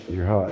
You're hot.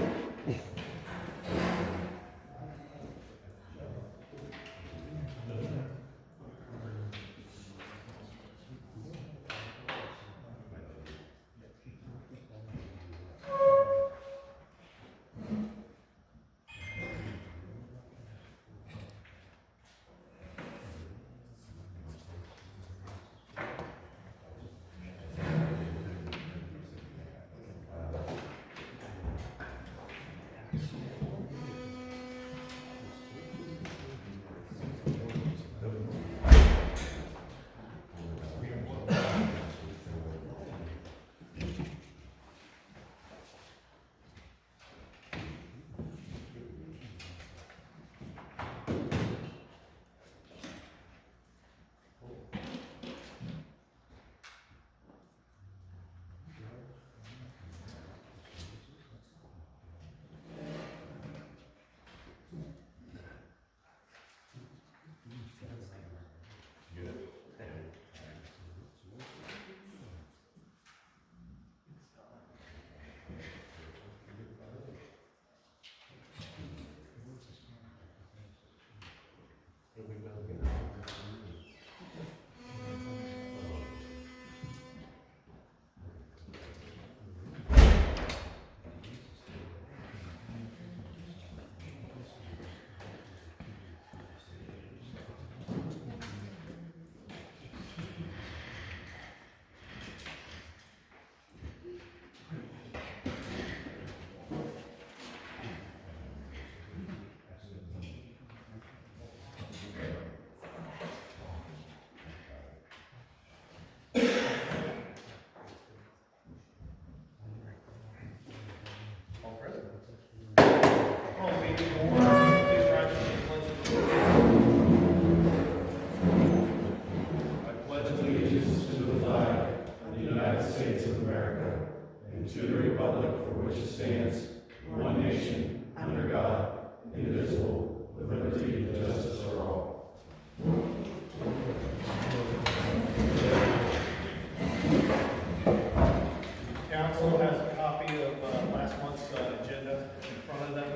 Council has a copy of last month's agenda in front of them.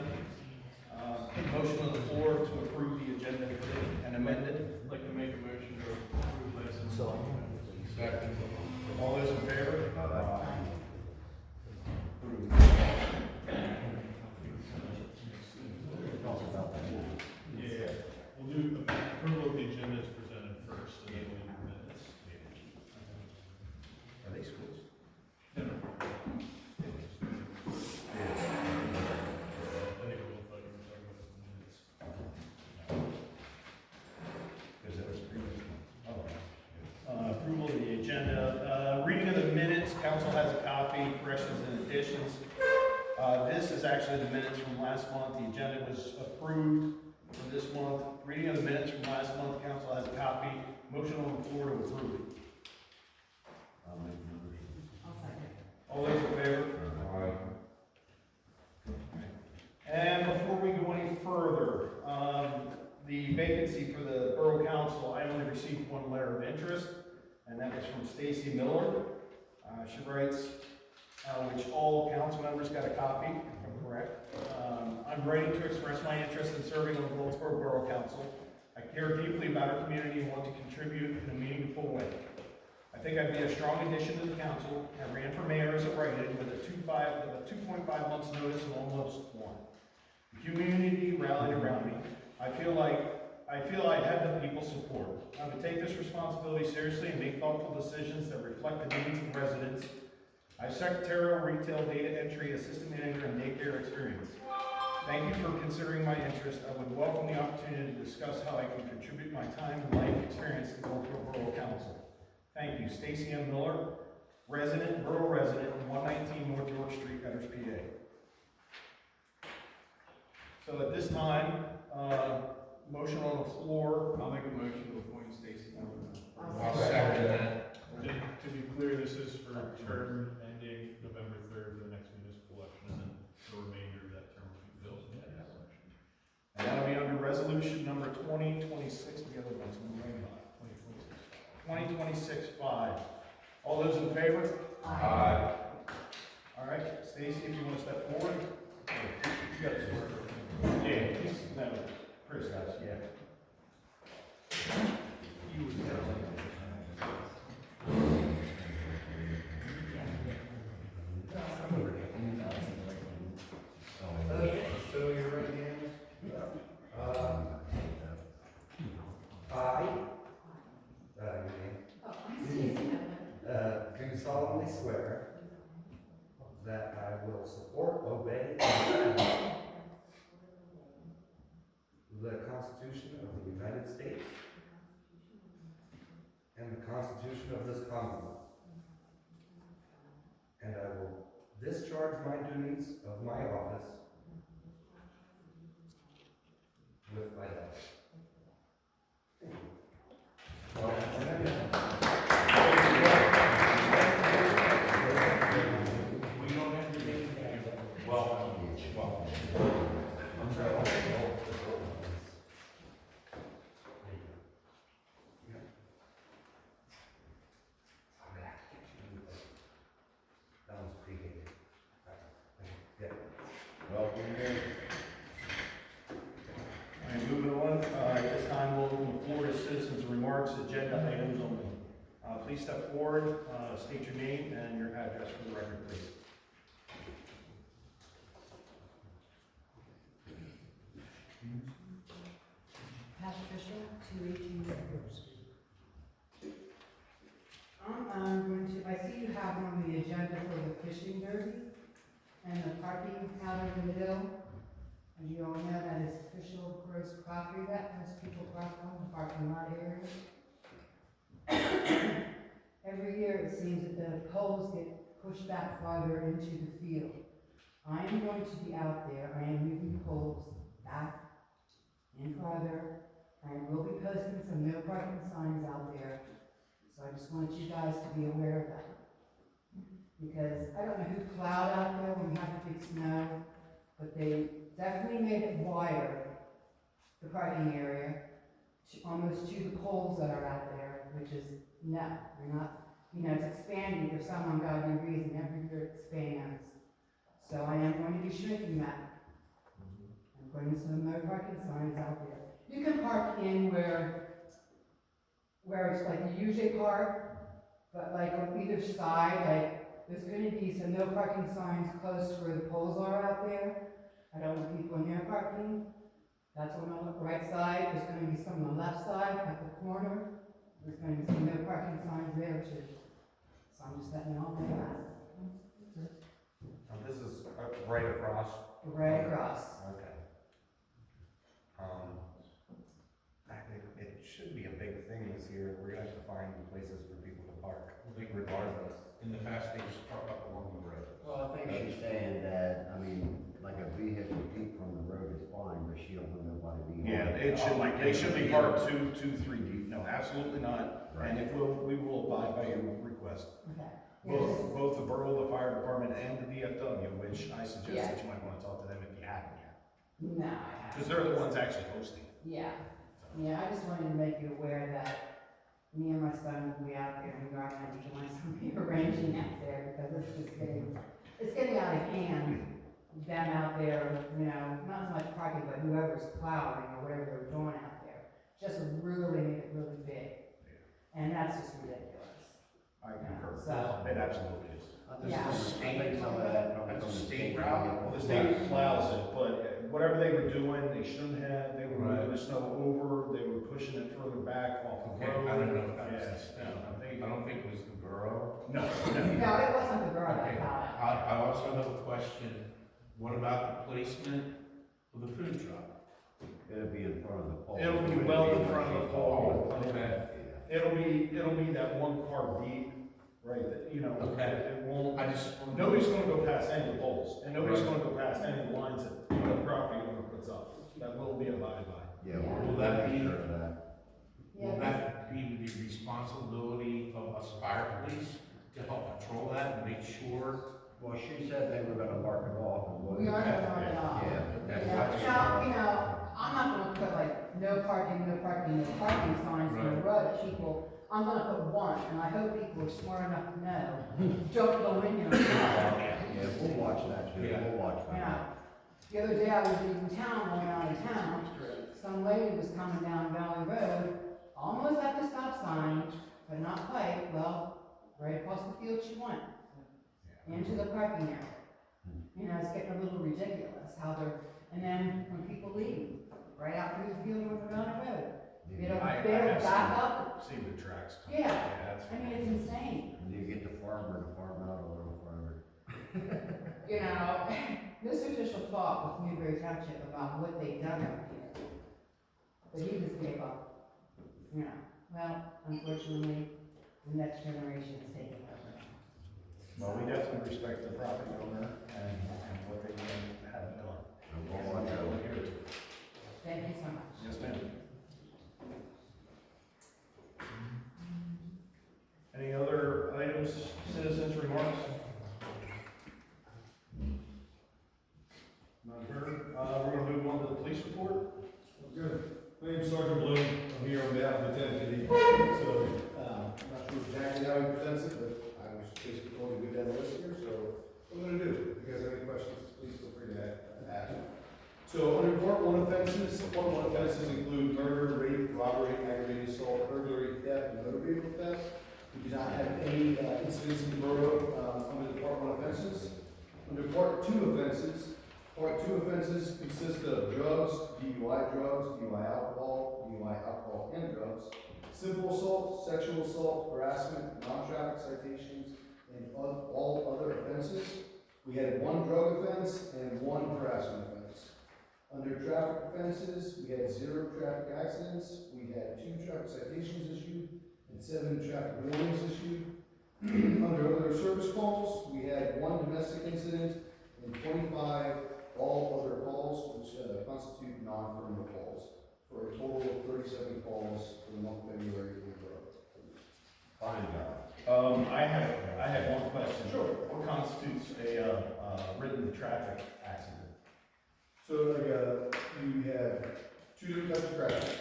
Motion on the floor to approve the agenda and amended. I'd like to make a motion to approve license. Second. All those in favor? Yeah, we'll do approval of the agenda as presented first, and then we'll do minutes. Are they schools? No. I think we'll talk about the minutes. Because that was previous. Approval of the agenda. Reading of the minutes, council has a copy, corrections and additions. This is actually the minutes from last month. The agenda was approved for this month. Reading of the minutes from last month, council has a copy. Motion on the floor to approve. All those in favor? And before we go any further, the vacancy for the Borough Council, I only received one letter of interest, and that was from Stacy Miller. She writes, which all council members got a copy, if I'm correct. I'm writing to express my interest in serving on the Goldsboro Borough Council. I care deeply about our community and want to contribute in a meaningful way. I think I'd be a strong addition to the council. I ran for mayor as a write-in with a 2.5 months notice and almost won. The community rallied around me. I feel I had the people's support. I would take this responsibility seriously and make thoughtful decisions that reflect the needs of residents. I have secretarial, retail, data entry, assistant manager, and daycare experience. Thank you for considering my interest. I would welcome the opportunity to discuss how I can contribute my time and life experience to the Goldsboro Borough Council. Thank you. Stacy M. Miller, Borough resident, 119 North York Street, Gutters, PA. So at this time, motion on the floor. I'll make a motion to appoint Stacy. I'll second that. To be clear, this is for term ending November 3rd for the next municipal election, and then the remainder of that term will be filled in that election. And that'll be under resolution number 2026, the other one's 2026-5. All those in favor? Aye. All All right, Stacy, if you want to step forward. You got to swear. Yeah, please, no, Chris does, yeah. You would tell me. Okay, so your right hand. Do solemnly swear that I will support, obey, and defend the Constitution of the United States and the Constitution of this Commonwealth. And I will discharge my duties of my office with fidelity. We don't have to be, welcome. That was pre-dated. Yeah. Welcome here. All right, moving on, at this time, we'll open the floor to citizens' remarks, agenda items only. Please step forward, state your name and your address for the record, please. Pat Fisher, 218 Rose. I'm going to, I see you have on the agenda for the fishing derby and the parking out over the hill. As you all know, that is official gross property that most people park on the parking lot area. Every year it seems that the poles get pushed back farther into the field. I am going to be out there, I am moving poles back and farther. I will be posting some no parking signs out there, so I just want you guys to be aware of that. Because I don't know who plowed out there when we had the big snow, but they definitely made it wider, the parking area, almost to the poles that are out there, which is, no, we're not, it's expanding for some ungodly reason, every year it expands. So I am going to be shrinking that. I'm putting some no parking signs out there. You can park in where it's like you usually park, but like on either side, like there's going to be some no parking signs close to where the poles are out there. I don't want people in there parking. That's on the right side. There's going to be some on the left side at the corner. There's going to be some no parking signs there too. So I'm just letting you all know that. This is right across. Right across. Okay. I think it should be a big thing this year. We're gonna have to find places for people to park, regardless. In the past, they just park up along the road. Well, I think she's saying that, I mean, like a vehicle deep from the road is fine, but she don't want nobody to be. Yeah, they should be parked 2, 3 deep. No, absolutely not. And we will abide by your request. Okay. Both the borough, the fire department, and the DFW, which I suggest Yeah. that you might want to talk to them if you haven't yet. No, I haven't. Because they're the ones actually hosting it. Yeah, I just wanted to make you aware that me and my son will be out there and we are going to be doing some rearranging out there because it's getting out of hand. Them out there, not so much parking, but whoever's plowing or whatever they're doing out there, just really make it really big. And that's just ridiculous. I concur. So- It absolutely is. Yeah. I think some of that comes That's from a the state state route. route. The state plows it, but whatever they were doing, they shouldn't have. They were moving the snow over, they were pushing it further back off the Okay, road. I don't know if that was the Yeah, state. no, I don't think it was the borough. No, No, it wasn't the girl that Okay, plowed. I also have a question. What about the placement of the food truck? It'll be in front of the pole. It'll be well in front of the pole. Okay. It'll be that one car deep, right, Okay. it won't, I just, nobody's gonna go past any of the poles, and nobody's gonna go past any of the lines that the property owner puts up. That will be abided by. Yeah, Will we'll that make be- sure of that. will that be the responsibility of us fire police to help patrol that and make sure? Well, she said they were gonna mark it off and what. We are going to run it off. Yeah. I'm not gonna put like no parking signs on the road that people, I'm gonna put one, and I hope people are smart enough to know, don't go in here and park. Yeah, we'll watch that too, Yeah. we'll watch Yeah. that. The other day I was leaving town, going out of town, some lady was coming down Valley Road, almost at the stop sign, but not quite, well, right across the field she went, into the parking area. You know, it's getting a little ridiculous how they're, and then when people leave, right out through the field on the Valley Road, they don't, I they don't have back up. seen the tracks. come. Yeah. That's. I mean, it's insane, And you get the farmer to farm out a little further. you know, this official fought with Newberry Township about what they've done out here. But he just gave up, you know, well, unfortunately, the next generation is taking over. Well, we definitely respect the property owner and what they have done. And we'll watch out. We're here to- Thank you so much. Yes, ma'am. Any other items, citizens' remarks? None heard. We're gonna move on to the police report. Good. My name's Sergeant Bloom. I'm here on behalf of Lieutenant Kennedy. So, I'm not sure exactly how he presents it, but I was basically told to go down the list here, so what I'm gonna do. If you guys have any questions, please feel free to ask. So, under part one offenses include murder, rape, robbery, aggravated assault, burglary, theft, and motor vehicle theft. We do not have any incidents in the borough under the part one offenses. Under part two offenses consist of drugs, DUI alcohol and drugs, simple assault, sexual assault, harassment, non-traffic citations, and all other offenses. We had one drug offense and one harassment offense. Under traffic offenses, we had 0 traffic accidents, we had 2 traffic citations issued, and 7 traffic warnings issued. Under other service calls, we had 1 domestic incident and 25 all other calls, which constitute non-criminal calls, for a total of 37 calls for the month of February in the borough. Fine job. I had one question. Sure. What constitutes a written traffic accident? So like, you have 2 different types of crashes,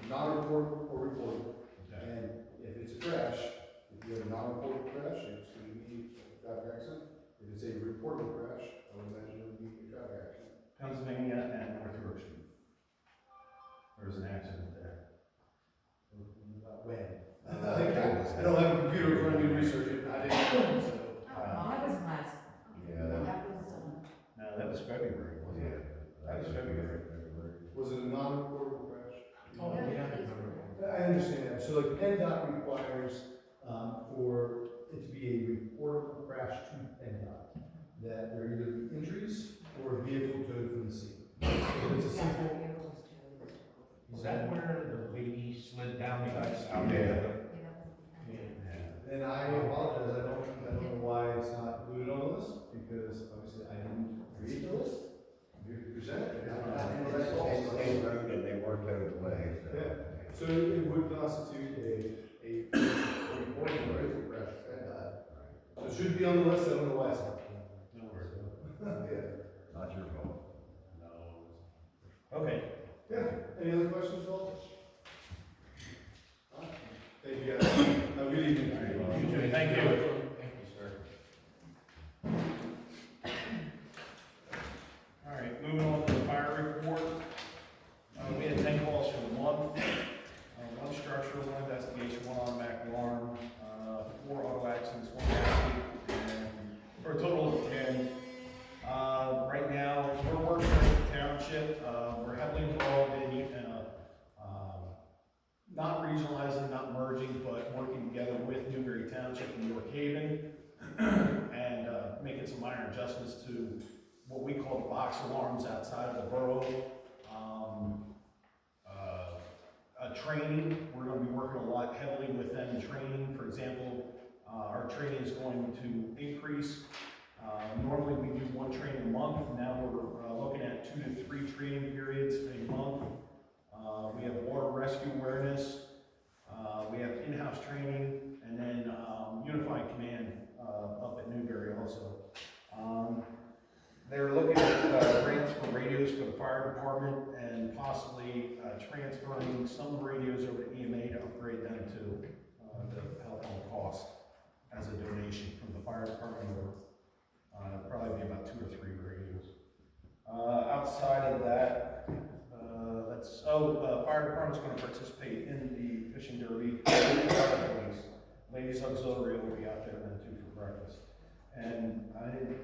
non-reportable or reportable. Okay. And if it's a crash, if you have a non-reportable crash, it's going to be a traffic accident. If it's a reportable crash, I would imagine it would be a traffic accident. Pennsylvania and North Yorkshire. There's an accident there. When? I don't have a computer in front of me to research it, I didn't, so. I was last, Yeah. that was, No, that was February, wasn't it? That was February. Was it a non-reportable crash? Oh, yeah. I understand that, so like PennDOT requires, for it to be a reportable crash to PennDOT, that there either be injuries or a vehicle towed from the scene. If it's a simple, Is that where the lady slid down the ice out there? and I apologize, I don't know why it's not included on the list, because obviously I didn't read the list. You present it, and I don't know that's It's also. state road and they weren't towed away, so. Yeah. So it would constitute a reporting or a crash at PennDOT. So it should be on the list, I don't know why it's not. No worries. Yeah. Not your fault. Okay. Yeah, any other questions, Paul? Thank you guys. Have a good evening. You too. Thank you. Thank you, sir. All right, moving on to the fire report. We had 10 calls for the month. 1 structural, 1 investigation, 1 automatic alarm, 4 auto accidents, 1 accident, and for a total of 10. Right now, we're working with the township. We're heavily involved in not regionalizing, not merging, but working together with Newberry Township and York Haven, and making some minor adjustments to what we call the box alarms outside of the borough. Training, we're going to be working a lot heavily with them in training. For example, our training is going to increase. Normally we do 1 training a month. Now we're looking at 2 to 3 training periods a month. We have water rescue awareness. We have in-house training, and then unified command up at Newberry also. They're looking at grants for radios for the fire department and possibly transferring some radios over to EMA to upgrade them to help on cost as a donation from the fire department over. Probably be about 2 or 3 radios. Outside of that, fire department's gonna participate in the fishing derby. Ladies auxiliary will be out there then too for breakfast. And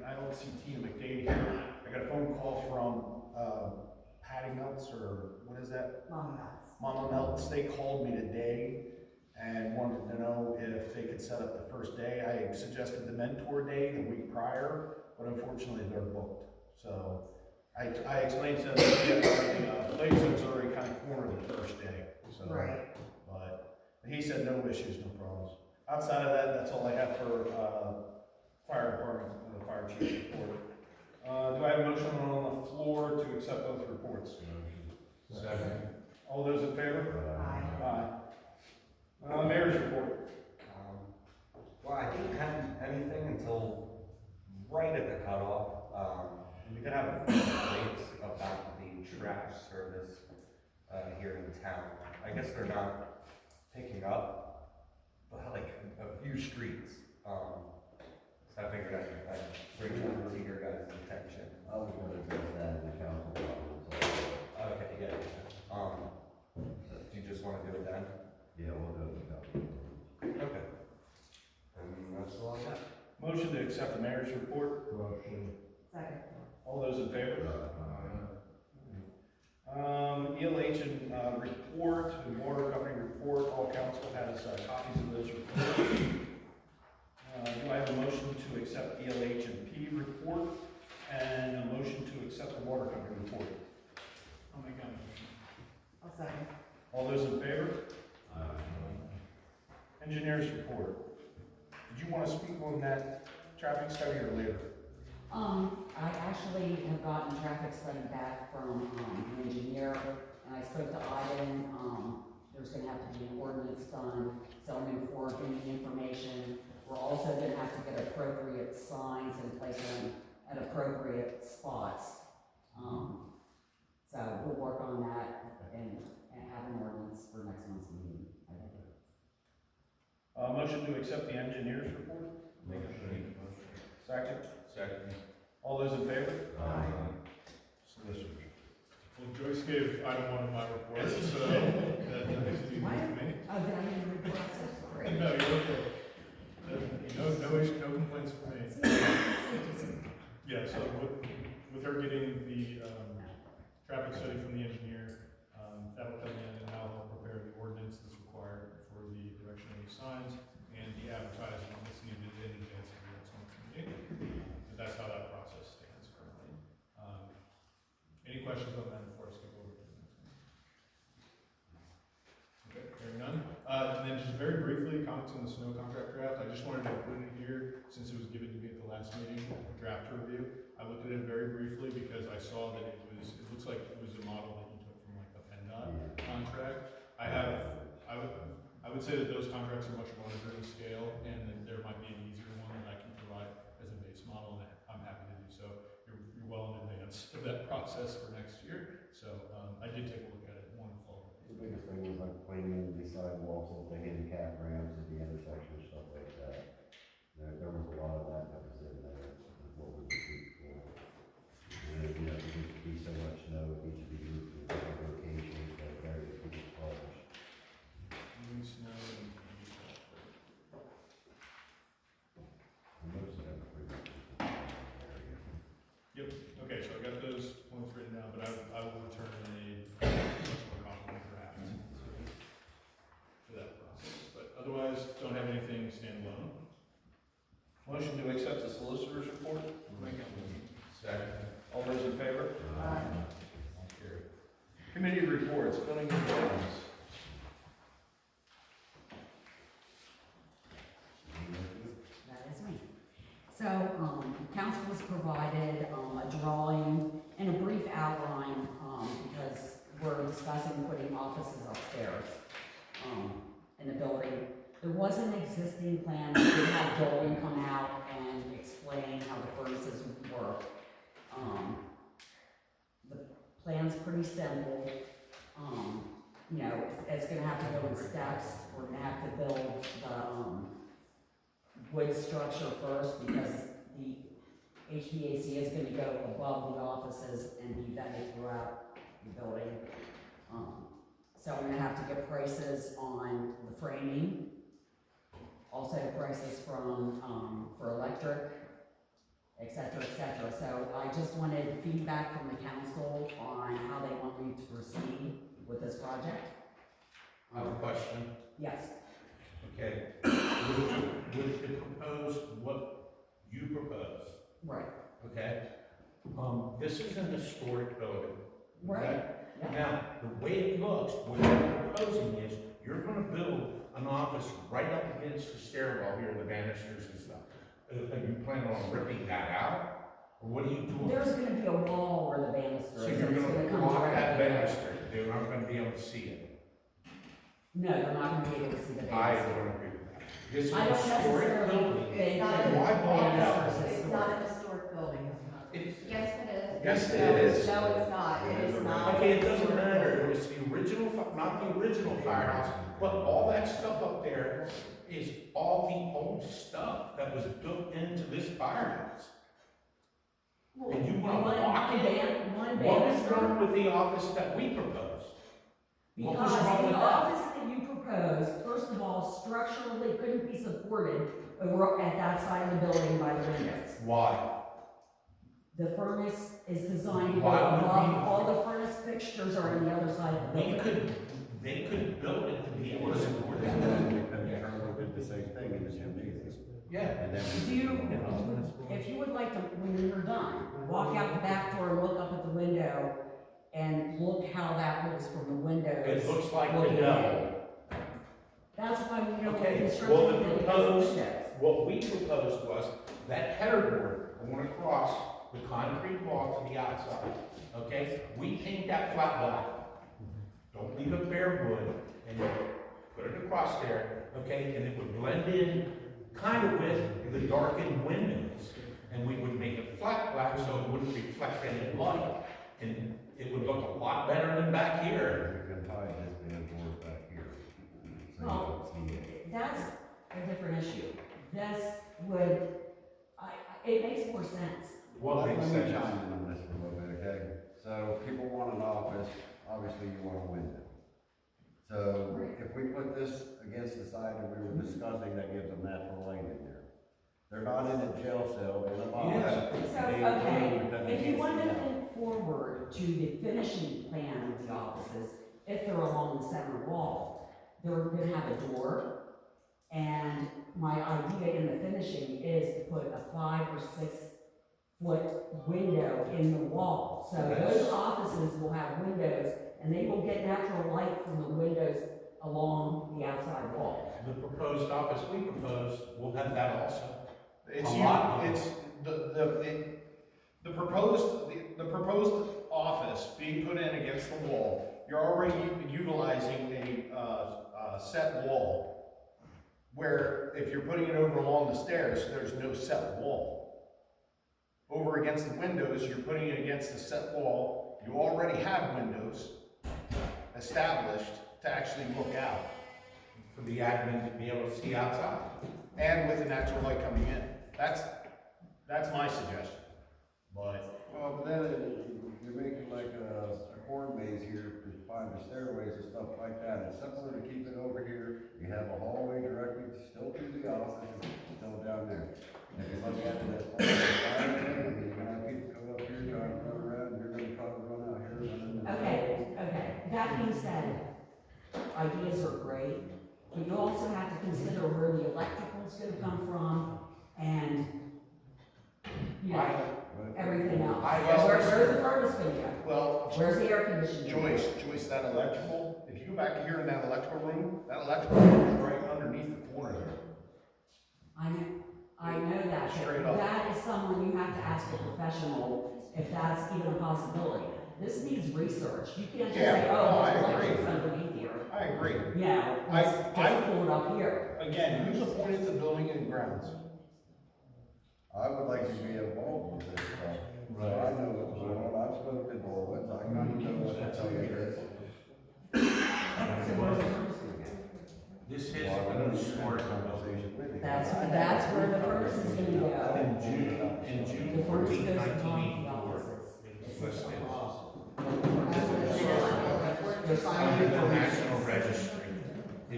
I don't see Tina McDade here. I got a phone call from, Patty Meltz, or what is that? Mama Meltz. They called me today and wanted to know if they could set up the first day. I suggested the mentor day the week prior, but unfortunately they're booked. So I explained to them that the ladies auxiliary kind of cornered the first day. So, Right. but he said no issues, no problems. Outside of that, that's all I have for fire department and the fire chief's report. Do I have a motion on the floor to accept both reports? Second. All those in favor? Aye. Aye. Mayor's report. Well, I didn't have anything until right at the cutoff. We did have complaints about the trash service here in town. I guess they're not picking up, but like a few streets. So I figured I'd bring that to your guys' attention. I was gonna address that in the council problems. Okay, yeah. Do you just want to do it then? Yeah, we'll do it in the council. Okay. And that's all I got. Motion to accept the mayor's report. Motion. Second. All those in favor? ELH and report, and water company report. All council has copies of those reports. Do I have a motion to accept ELH and P report and a motion to accept the water company report? I'll make that motion. I'll second. All those in favor? Engineers report. Did you want to speak on that traffic study or later? I actually have gotten traffic study back from, an engineer, and I spoke to Ivan, there's gonna have to be an ordinance done, zoning for the information. We're also gonna have to get appropriate signs and place them at appropriate spots. So we'll work on that and have an ordinance for next month's meeting, I think. Motion to accept the engineers report? Second? Second. All those in favor? Solicitors. Well, Joyce gave item 1 of my report, so that makes it easy for me. Oh, did I need to read the process? Great. No, you're okay. No complaints for me. Yeah, so with her getting the, traffic study from the engineer, that'll come in and now they'll prepare the ordinance that's required for the direction of the signs and the advertising that's needed in advance of the next month's meeting. So that's how that process stands currently. Any questions on that before I skip over to the next one? Okay, hearing none. And then just very briefly, comments on the snow contract draft. I just wanted to include it here since it was given to me at the last meeting, draft to review. I looked at it very briefly because I saw that it looks like it was a model that you took from like the PennDOT contract. I would say that those contracts are much larger in scale and that there might be an easier one that I can provide as a base model, and I'm happy to do so. You're well in advance of that process for next year. So I did take a look at it, wonderful. The biggest thing was like cleaning the sidewalks, with the handicap ramps at the intersection, stuff like that. There was a lot of that was in there, what we were for. And, you know, there used to be so much snow, it needs to be moved to different locations, that various people's cars. Moving snow and And most of them are pretty much just in the area. Yep, okay, so I got those points written down, but I will return a much more complicated draft for that process. But otherwise, don't have anything standalone. Motion to accept the solicitor's report? Second. All those in favor? Aye. Committee reports, filling in blanks. That is me. So, council was provided, a drawing and a brief outline, because we're discussing putting offices upstairs, in the building. There was an existing plan, we did have Joel come out and explain how the furnaces would work. The plan's pretty simple. You know, it's gonna have to go in steps. We're gonna have to build the, wood structure first because the HVAC is gonna go above the offices and be vented throughout the building. So I'm gonna have to get prices on the framing, also prices from, for electric, et cetera, et cetera. So I just wanted feedback from the council on how they want me to proceed with this project. I have a question. Yes, Okay. Would it propose what you propose? right, Okay? This is an historic building. right, Okay? yeah. Now, the way it looks, what you're proposing is, you're gonna build an office right up against the stairwell here, the banisters and stuff. Are you planning on ripping that out? Or what are you doing? There's gonna be a wall where the banister So is. you're It's gonna come block that directly in. banister, they're not gonna be able to see it. No, they're not gonna be able to see the I banister. don't agree with that. This is I a don't historic necessarily building. think not that a- Why block banisters out? is It's historic. not a historic building, it's not. It's- Yes, it is. Yes, it No, is. No, it's not, it is not. Okay, it a doesn't historic matter, it building. was the original, not the original firehouse, but all that stuff up there is all the old stuff that was built into this firehouse. And you wanna One block it? one What was banister. wrong with the office that we proposed? What was Because wrong with the that? office that you proposed, first of all, structurally couldn't be supported over at that side of the building by the windows. Why? The furnace is designed to go Why would above, we- all the furnace fixtures are on the other side of the They building. could build it to be able to support And that. then because Charlotte did the same thing in the gymnasium. Yeah. And then. Do you, if you would like to, when you're done, walk out the back door and look up at the window and look how that looks from the windows. It looks like the looking devil. in. That's why we don't Okay, construct well, the anything against proposed- windows. What we proposed was that header board going across the concrete wall to the outside, okay? We paint that flat black. Don't leave it bare wood, and you put it across there, okay? And it would blend in kind of with the darkened windows. And we would make it flat black so it wouldn't reflect any light. And it would look a lot better than back here. You can hide this damn board back here. So you Well, don't see it. that's a different issue. This would, it makes more sense. What makes Let me sense? chime in on this for a little bit, okay? So people want an office, obviously you want a window. So if we put this against the side that we were discussing, that gives them natural light in there. They're not in a jail cell, they're in a box. Yeah. So, They okay, approve because they if you can't want see to out. think forward to the finishing plan of the offices, if they're along the center wall, they're gonna have a door. And my idea in the finishing is to put a 5 or 6 foot window in the wall. So those offices will have windows and they will get natural light from the windows along the outside wall. The proposed office we proposed will have that also. It's A you, lot. it's the proposed office being put in against the wall. You're already utilizing a set wall. Where if you're putting it over along the stairs, there's no set wall. Over against the windows, you're putting it against the set wall. You already have windows established to actually look out. For the admin to be able to see outside. And with the natural light coming in. That's my suggestion. But, Well, but then you're making like a corn maze here to find the stairways and stuff like that. It's simpler to keep it over here. You have a hallway directly still to the office, and still down there. If you look at that, you're gonna have people come up here trying to run around, and you're gonna try to run out here. Okay. That being said, ideas are great, but you also have to consider where the electrical's gonna come from and, you know, everything else. I guess Where's the furnace gonna go? well, Where's the air conditioning? Joyce, that electrical, if you go back here in that electrical room is right underneath the corner there. I know that, Straight but up. that is someone you have to ask a professional if that's even a possibility. This needs research. You can't just say, Yeah, no, oh, I there's agree. electric's underneath here. I agree. Yeah, let's just pull it up here. Again, who's appointed to building and grounds? I would like to be involved with this stuff. So I know what's going on. I've spoken to Norwood, I kind of know what to tell you this. This is an historic building. Conversation with you. That's where the furnace is gonna go. In June, The furnace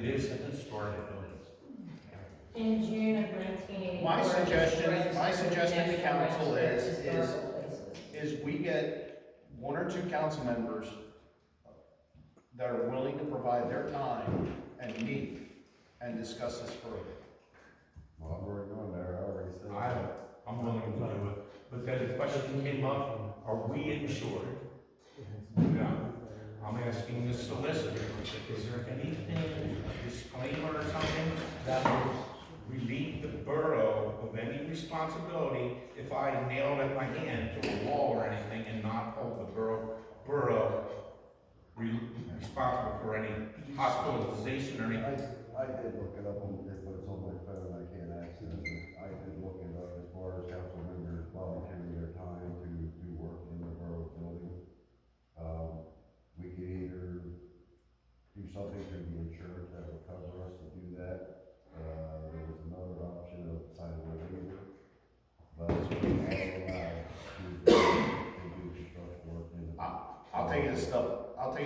It is an historic building. In June of 1984. My suggestion to National council Register is- of Historical Places. is we get one or two council members that are willing to provide their time and meet and discuss this further. Well, I'm already going there, I already said. I'm willing to do it, but then the question came up, are we insured? No. I'm asking the solicitor, is there anything, a disclaimer or something that would relieve the borough of any responsibility if I nailed at my hand to a wall or anything and not hold the borough responsible for any hospitalization or anything? I did look it up on, but it's on my phone, I can't access it. I did look it up as far as council members volunteering their time to do work in the borough building. We could either do something through the insurance that would cover us to do that. There was another option of signing a waiver, but it's allowed to do construction work in the. I'll take it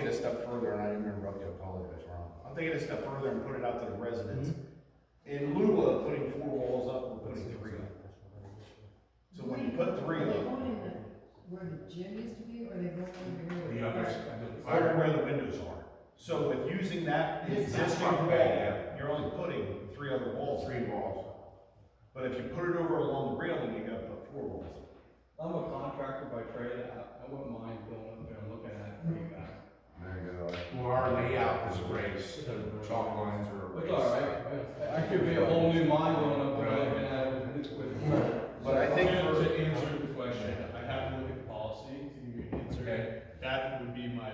a step further, and I didn't interrupt you, I apologize, Ron. I'll take it a step further and put it out to the residents. In lieu of putting 4 walls up, we're putting 3 up. So when you put 3 Are they up, going in where the gym used to be, or are they going over The here? others, right where the windows are. So with using that existing wall, you're only putting 3 other walls. 3 walls. But if you put it over along the railing, you gotta put 4 walls up. I'm a contractor by trade, I wouldn't mind going up there and looking at it for you guys. There you go. Well, our layout is erased, the chalk lines are erased. It's all right, I could be a whole new mind going up there looking at it with. But I think To for, answer the question, I have to look at the policy to give you an answer. Okay. That would be my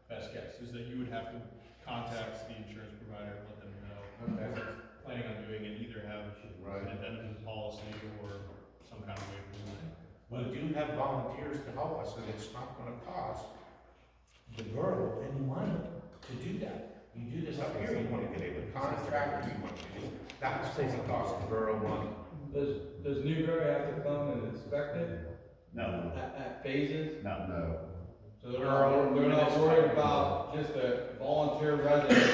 best guess, is that you would have to contact the insurance provider, let them know. Okay. what you're planning on doing, and either have Right. an addendum to the policy or some kind of waiver. We do have volunteers to help us, and it's not gonna cost the borough any money to do that. You do this up here, you wanna get a contractor, you want to do, that's gonna cost the borough money. Does Newberry have to come and inspect it no, at phases? no. No. So they're not worried about just a volunteer resident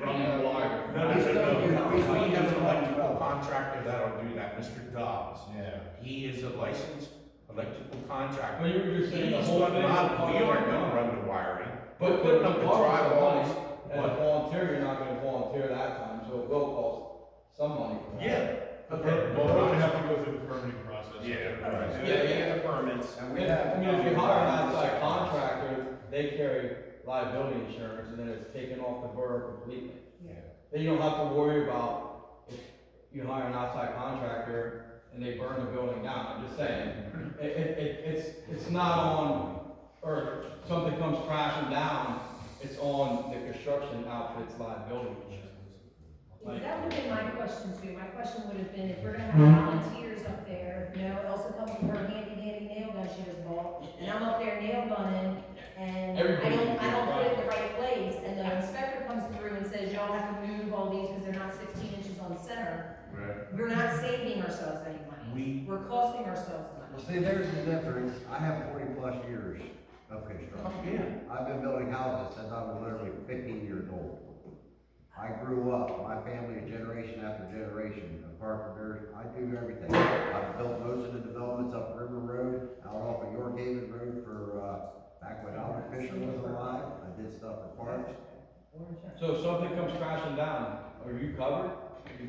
running the wire? No, we have an electrical contractor that'll do that, Mr. Dobbs. Yeah. He is a licensed electrical contractor. But you were just saying the He's whole gonna thing. not, we aren't gonna run the wiring, But but putting up the drywalls. as a volunteer, you're not gonna volunteer that time, so it will cost some money for that. Yeah. Okay, Well, we're gonna well, have to go through the permitting process. Yeah, Right. Yeah, Yeah, the permits, and we have. I mean, if you hire an outside contractor, they carry liability insurance, and then it's taken off the borough completely. Yeah. Then you don't have to worry about if you hire an outside contractor and they burn the building down, I'm just saying. It's not on, or something comes crashing down, it's on the construction outfit's liability insurance. That would have been my question too. My question would have been, if we're gonna have volunteers up there, you know, Elsa comes with her handy dandy nail gun she just bought, and I'm up there nail gunning, and I don't put it in the right place, and the inspector comes through and says, y'all have to move all these because they're not 16 inches on the center. Right. We're not saving ourselves any money. We're costing ourselves Well, money. see, there's the difference. I have 40+ years of construction. I've been building houses since I was literally 15 years old. I grew up, my family is generation after generation of carpenters. I do everything. I've built most of the developments up River Road, out off of York Haven Road for, back when Albert Fisher was alive. I did stuff for parks. So if something comes crashing down, are you covered? You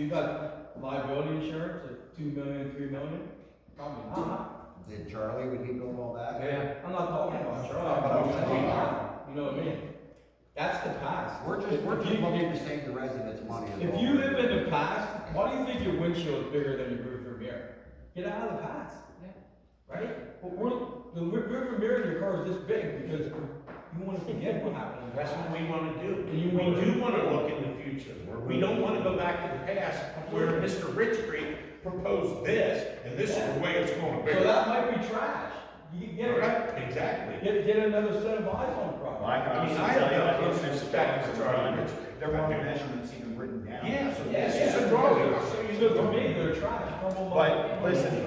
got liability insurance at 2 million, 3 million? Probably not. Did Charlie, when he built all that? Yeah. I'm not talking about Charlie, But I'm saying- you know what I mean? That's the past. We're just looking to save the residents money. as If well. you live in the past, why do you think your windshield is bigger than your rearview mirror? Get out of the past. Right? But the rearview mirror in your car is this big because you want to forget what happened in the That's past. what we wanna do. You We wanna- do wanna look in the future. We don't wanna go back to the past where Mr. Rich Creek proposed this, and this is the way it's gonna be. So that might be trash. You get, Right, exactly. get another set of eyes on the Well, problem. I can I mean, honestly I tell you, have I no didn't respect expect for Charlie Rich. there weren't measurements even written down. Yeah, So yeah, this it's is a drawing. I'll show you So the to drawing. me, they're trash. But listen,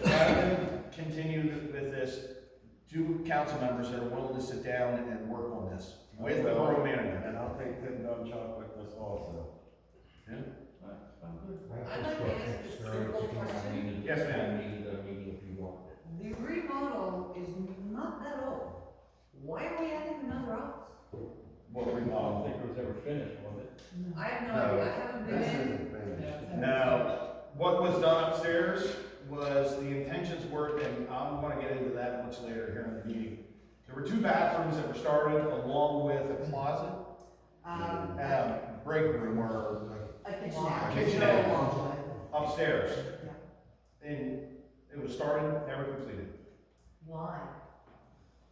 rather than continue with this, two council members that are willing to sit down and work on this, with the borough manager. And I'll take Tim Dunchak with us also. I'd like to ask a simple question. Yes, ma'am. The remodel is not that old. Why are we adding another office? What I don't remodel? think it was ever finished, was it? I have no idea, I haven't been This in. isn't finished. Now, what was done upstairs was, the intentions were, and I'm gonna get into that much later here in the meeting. There were 2 bathrooms that were started along with a closet and a break room or A Wow. kitchenette kitchenette. upstairs. And it was started, never completed. Why?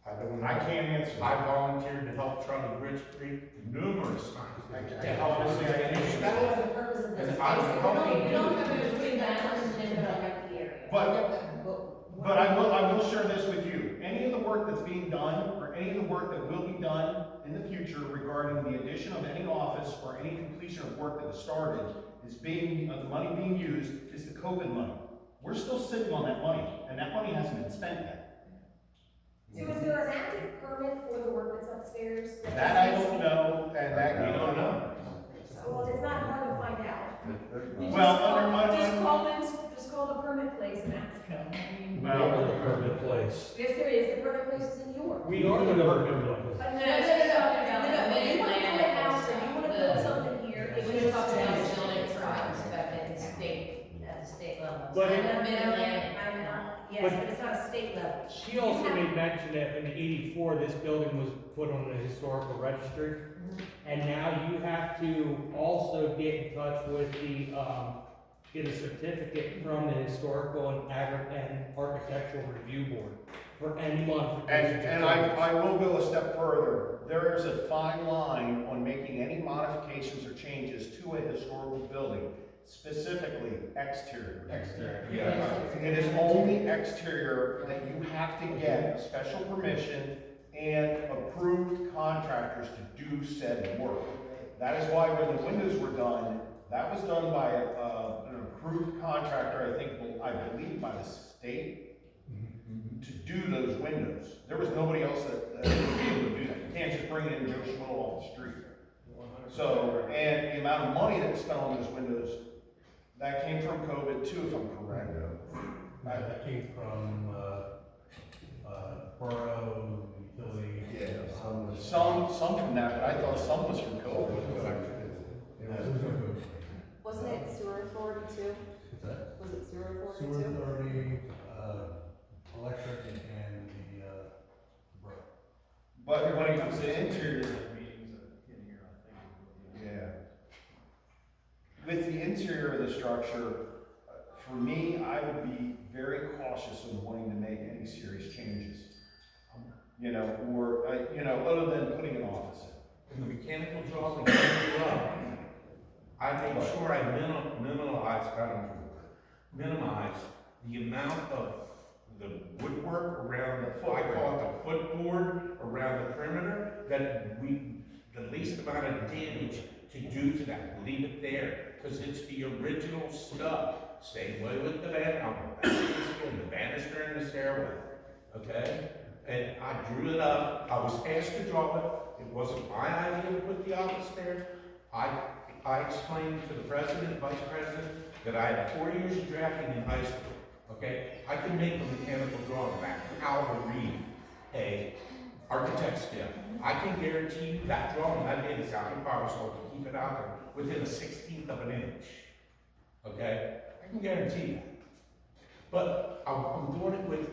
I don't know. I can't answer. I volunteered to help Charlie Bridge Creek numerous times. Honestly, I can't answer. That was the purpose of this. And I was We helping don't you. have to between bathrooms and then like the area. But I will share this with you. Any of the work that's being done, or any of the work that will be done in the future regarding the addition of any office or any completion of work that was started, is being, the money being used is the COVID money. We're still sitting on that money, and that money hasn't been spent yet. So is there an active permit for the work that's upstairs? That I don't know, and that You don't know. Well, it's not hard to find out. You Well, just call- under- just call the permit place and ask them. I mean, Well, permit place. yes, there is, the permit place is in York. We are the permit place. But no, when you wanna put a house or you wanna build something here, it When needs you to talk about be. buildings, right, inspected at the state level. But it- I know, yes, but it's not a state level. She also made mention that in '84, this building was put on the historical registry. And now you have to also get in touch with the, get a certificate from the Historical and Architectural Review Board for any modification. and I will go a step further. There is a fine line on making any modifications or changes to a historical building, specifically exterior. Yeah. It is only exterior that you have to get special permission and approved contractors to do said work. That is why when the windows were done, that was done by an approved contractor, I believe by the state, to do those windows. There was nobody else that would be able to do that. You can't just bring in Joe Schmo off the street. So, and the amount of money that was spent on those windows, that came from COVID too, if I'm correct. That came from, Borough, utility. Yeah, some was. Some from that, but I thought some was from COVID. Wasn't it sewer authority too? Was it sewer authority Sewer too? authority, electric and the, borough. But when it comes to interior, yeah. With the interior of the structure, for me, I would be very cautious in wanting to make any serious changes. You know, or, other than putting an office in. In the mechanical drawing, I made sure I minimize the amount of the woodwork around the, I call it the footboard around the perimeter, that the least amount of damage to do to that, leave it there, because it's the original stuff. Same way with the the banister and the stairway, okay? And I drew it up, I was asked to draw it, it wasn't my idea to put the office there. I explained to the president, vice president, that I had 4 years of drafting in high school, okay? I can make a mechanical drawing back how to read a architect's scale. I can guarantee you that drawing I made is out of power, so I can keep it out there within a 1/16 of an inch, okay? I can guarantee that. But I'm doing it with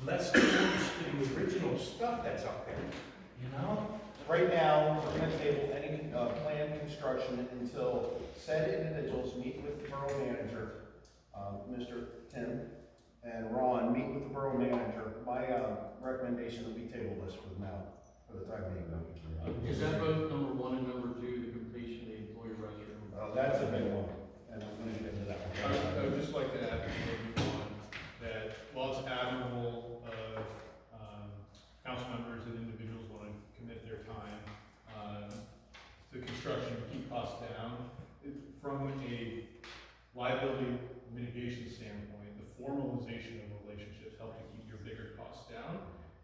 less damage to the original stuff that's up there, you know? Right now, we're gonna table any, planned construction until said individuals meet with the borough manager, Mr. Tim, and Ron meet with the borough manager. My, recommendation that we table this for now, for the time being. Is that both number 1 and number 2, the completion of the employee restroom? That's a big one, and I'm gonna get into that one. I would just like to add maybe one, that while it's admirable of, council members and individuals want to commit their time, to construction to keep costs down, from a liability mitigation standpoint, the formalization of relationships help to keep your bigger costs down.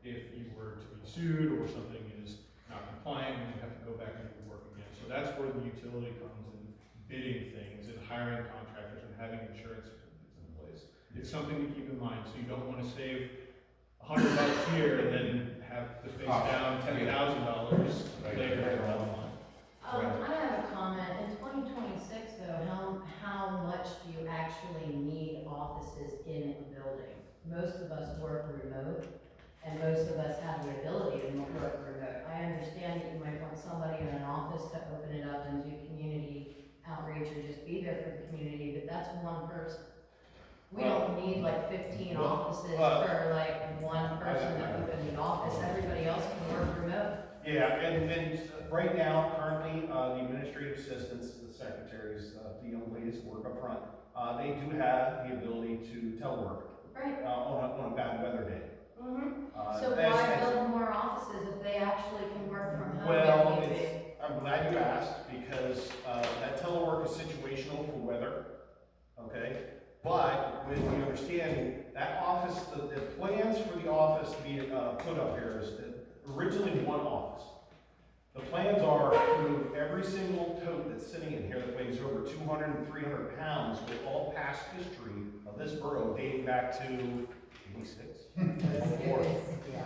If you were to be sued or something is not compliant, and we have to go back and do the work again. So that's where the utility comes in, bidding things and hiring contractors and having insurance certificates in place. It's something to keep in mind, so you don't wanna save $100 here and then have to face down $10,000 later down the line. I have a comment, in 2026 though, how much do you actually need offices in a building? Most of us work remote, and most of us have the ability to work remote. I understand that you might want somebody in an office to open it up and do community outreach or just be there for the community, but that's one person. We don't need like 15 offices for like one person to open the office, everybody else can work remote. Yeah, and right now, currently, the administrative assistants, the secretaries, the young ladies that work up front, they do have the ability to telework, Right. on a bad weather day. So why build more offices if they actually can work from home? Well, if need be? I'm glad you asked, because, that telework is situational for weather, okay? But with the understanding, that office, the plans for the office to be, put up here is originally one office. The plans are to move every single tote that's sitting in here that weighs over 200 and 300 pounds with all past history of this borough dating back to 86. Yeah.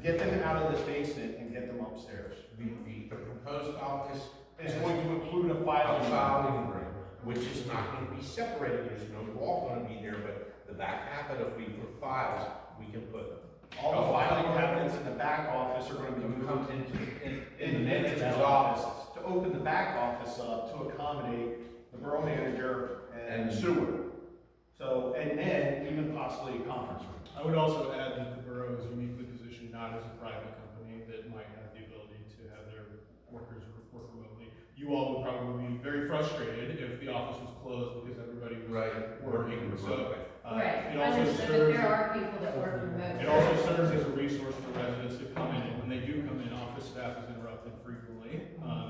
Get them out of this basement and get them upstairs. The proposed office It's going to include a filing room. which is not gonna be separated, there's no wall gonna be there, but the back half of it will be for files, we can put. All the filing cabinets in the back office are gonna be moved Comes into the into manager's that office. office. To open the back office up to accommodate the borough manager and And sewer. So, and then even possibly a conference room. I would also add that the borough is uniquely positioned not as a private company that might have the ability to have their workers work remotely. You all would probably be very frustrated if the office was closed because everybody was working. So, Right, it also understood, but serves, there are people that work remote. it also serves as a resource for residents to come in, and when they do come in, office staff is interrupted frequently.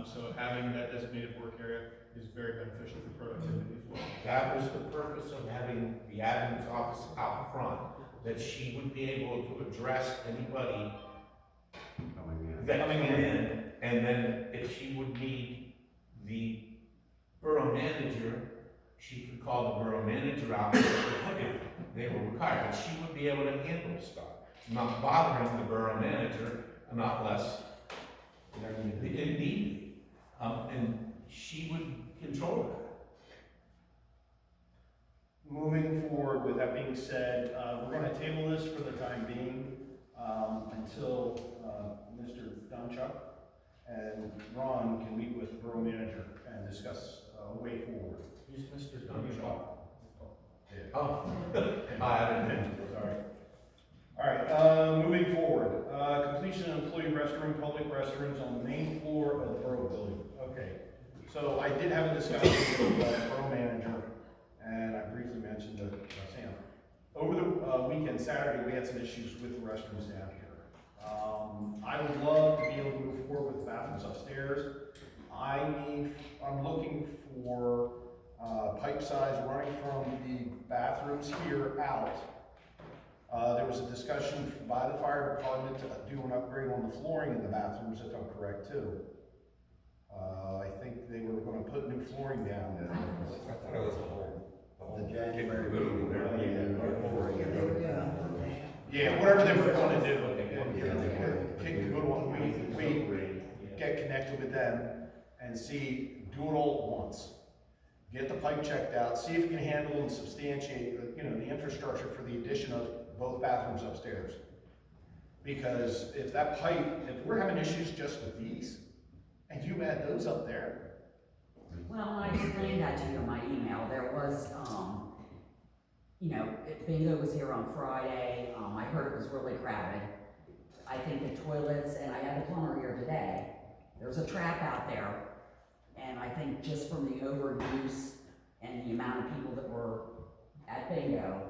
So having that designated work area is very beneficial for productivity as well. That was the purpose of having the admin's office out front, that she would be able to address anybody that coming in, and then if she would need the borough manager, she could call the borough manager out if they were required, but she would be able to handle stuff, not bothering the borough manager, not less it need be. And she would control that. Moving forward, with that being said, we're gonna table this for the time being, until, Mr. Dunchuk and Ron can meet with the borough manager and discuss a way forward. Who's Mr. Dunshop? Yeah. Oh, I didn't. Sorry. All right, moving forward, completion of employee restroom, public restrooms on the main floor of the borough building. Okay, so I did have a discussion with the borough manager, and I briefly mentioned to Sam. Over the weekend, Saturday, we had some issues with the restrooms down here. I would love to be able to move forward with bathrooms upstairs. I'm looking for pipe size running from the bathrooms here out. There was a discussion by the fire department to do an upgrade on the flooring in the bathrooms, if I'm correct too. I think they were gonna put new flooring down. I thought it was the whole January meeting, they're meeting before you Yeah, whatever they were gonna do. Kick the good one, we get connected with them and see, do it all at once. Get the pipe checked out, see if you can handle and substantiate, the infrastructure for the addition of both bathrooms upstairs. Because if that pipe, if we're having issues just with these, and you add those up there. Well, I explained that to you in my email. There was, Bingo was here on Friday. I heard it was really crowded. I think the toilets, and I had the plumber here today. There's a trap out there. And I think just from the overuse and the amount of people that were at Bingo,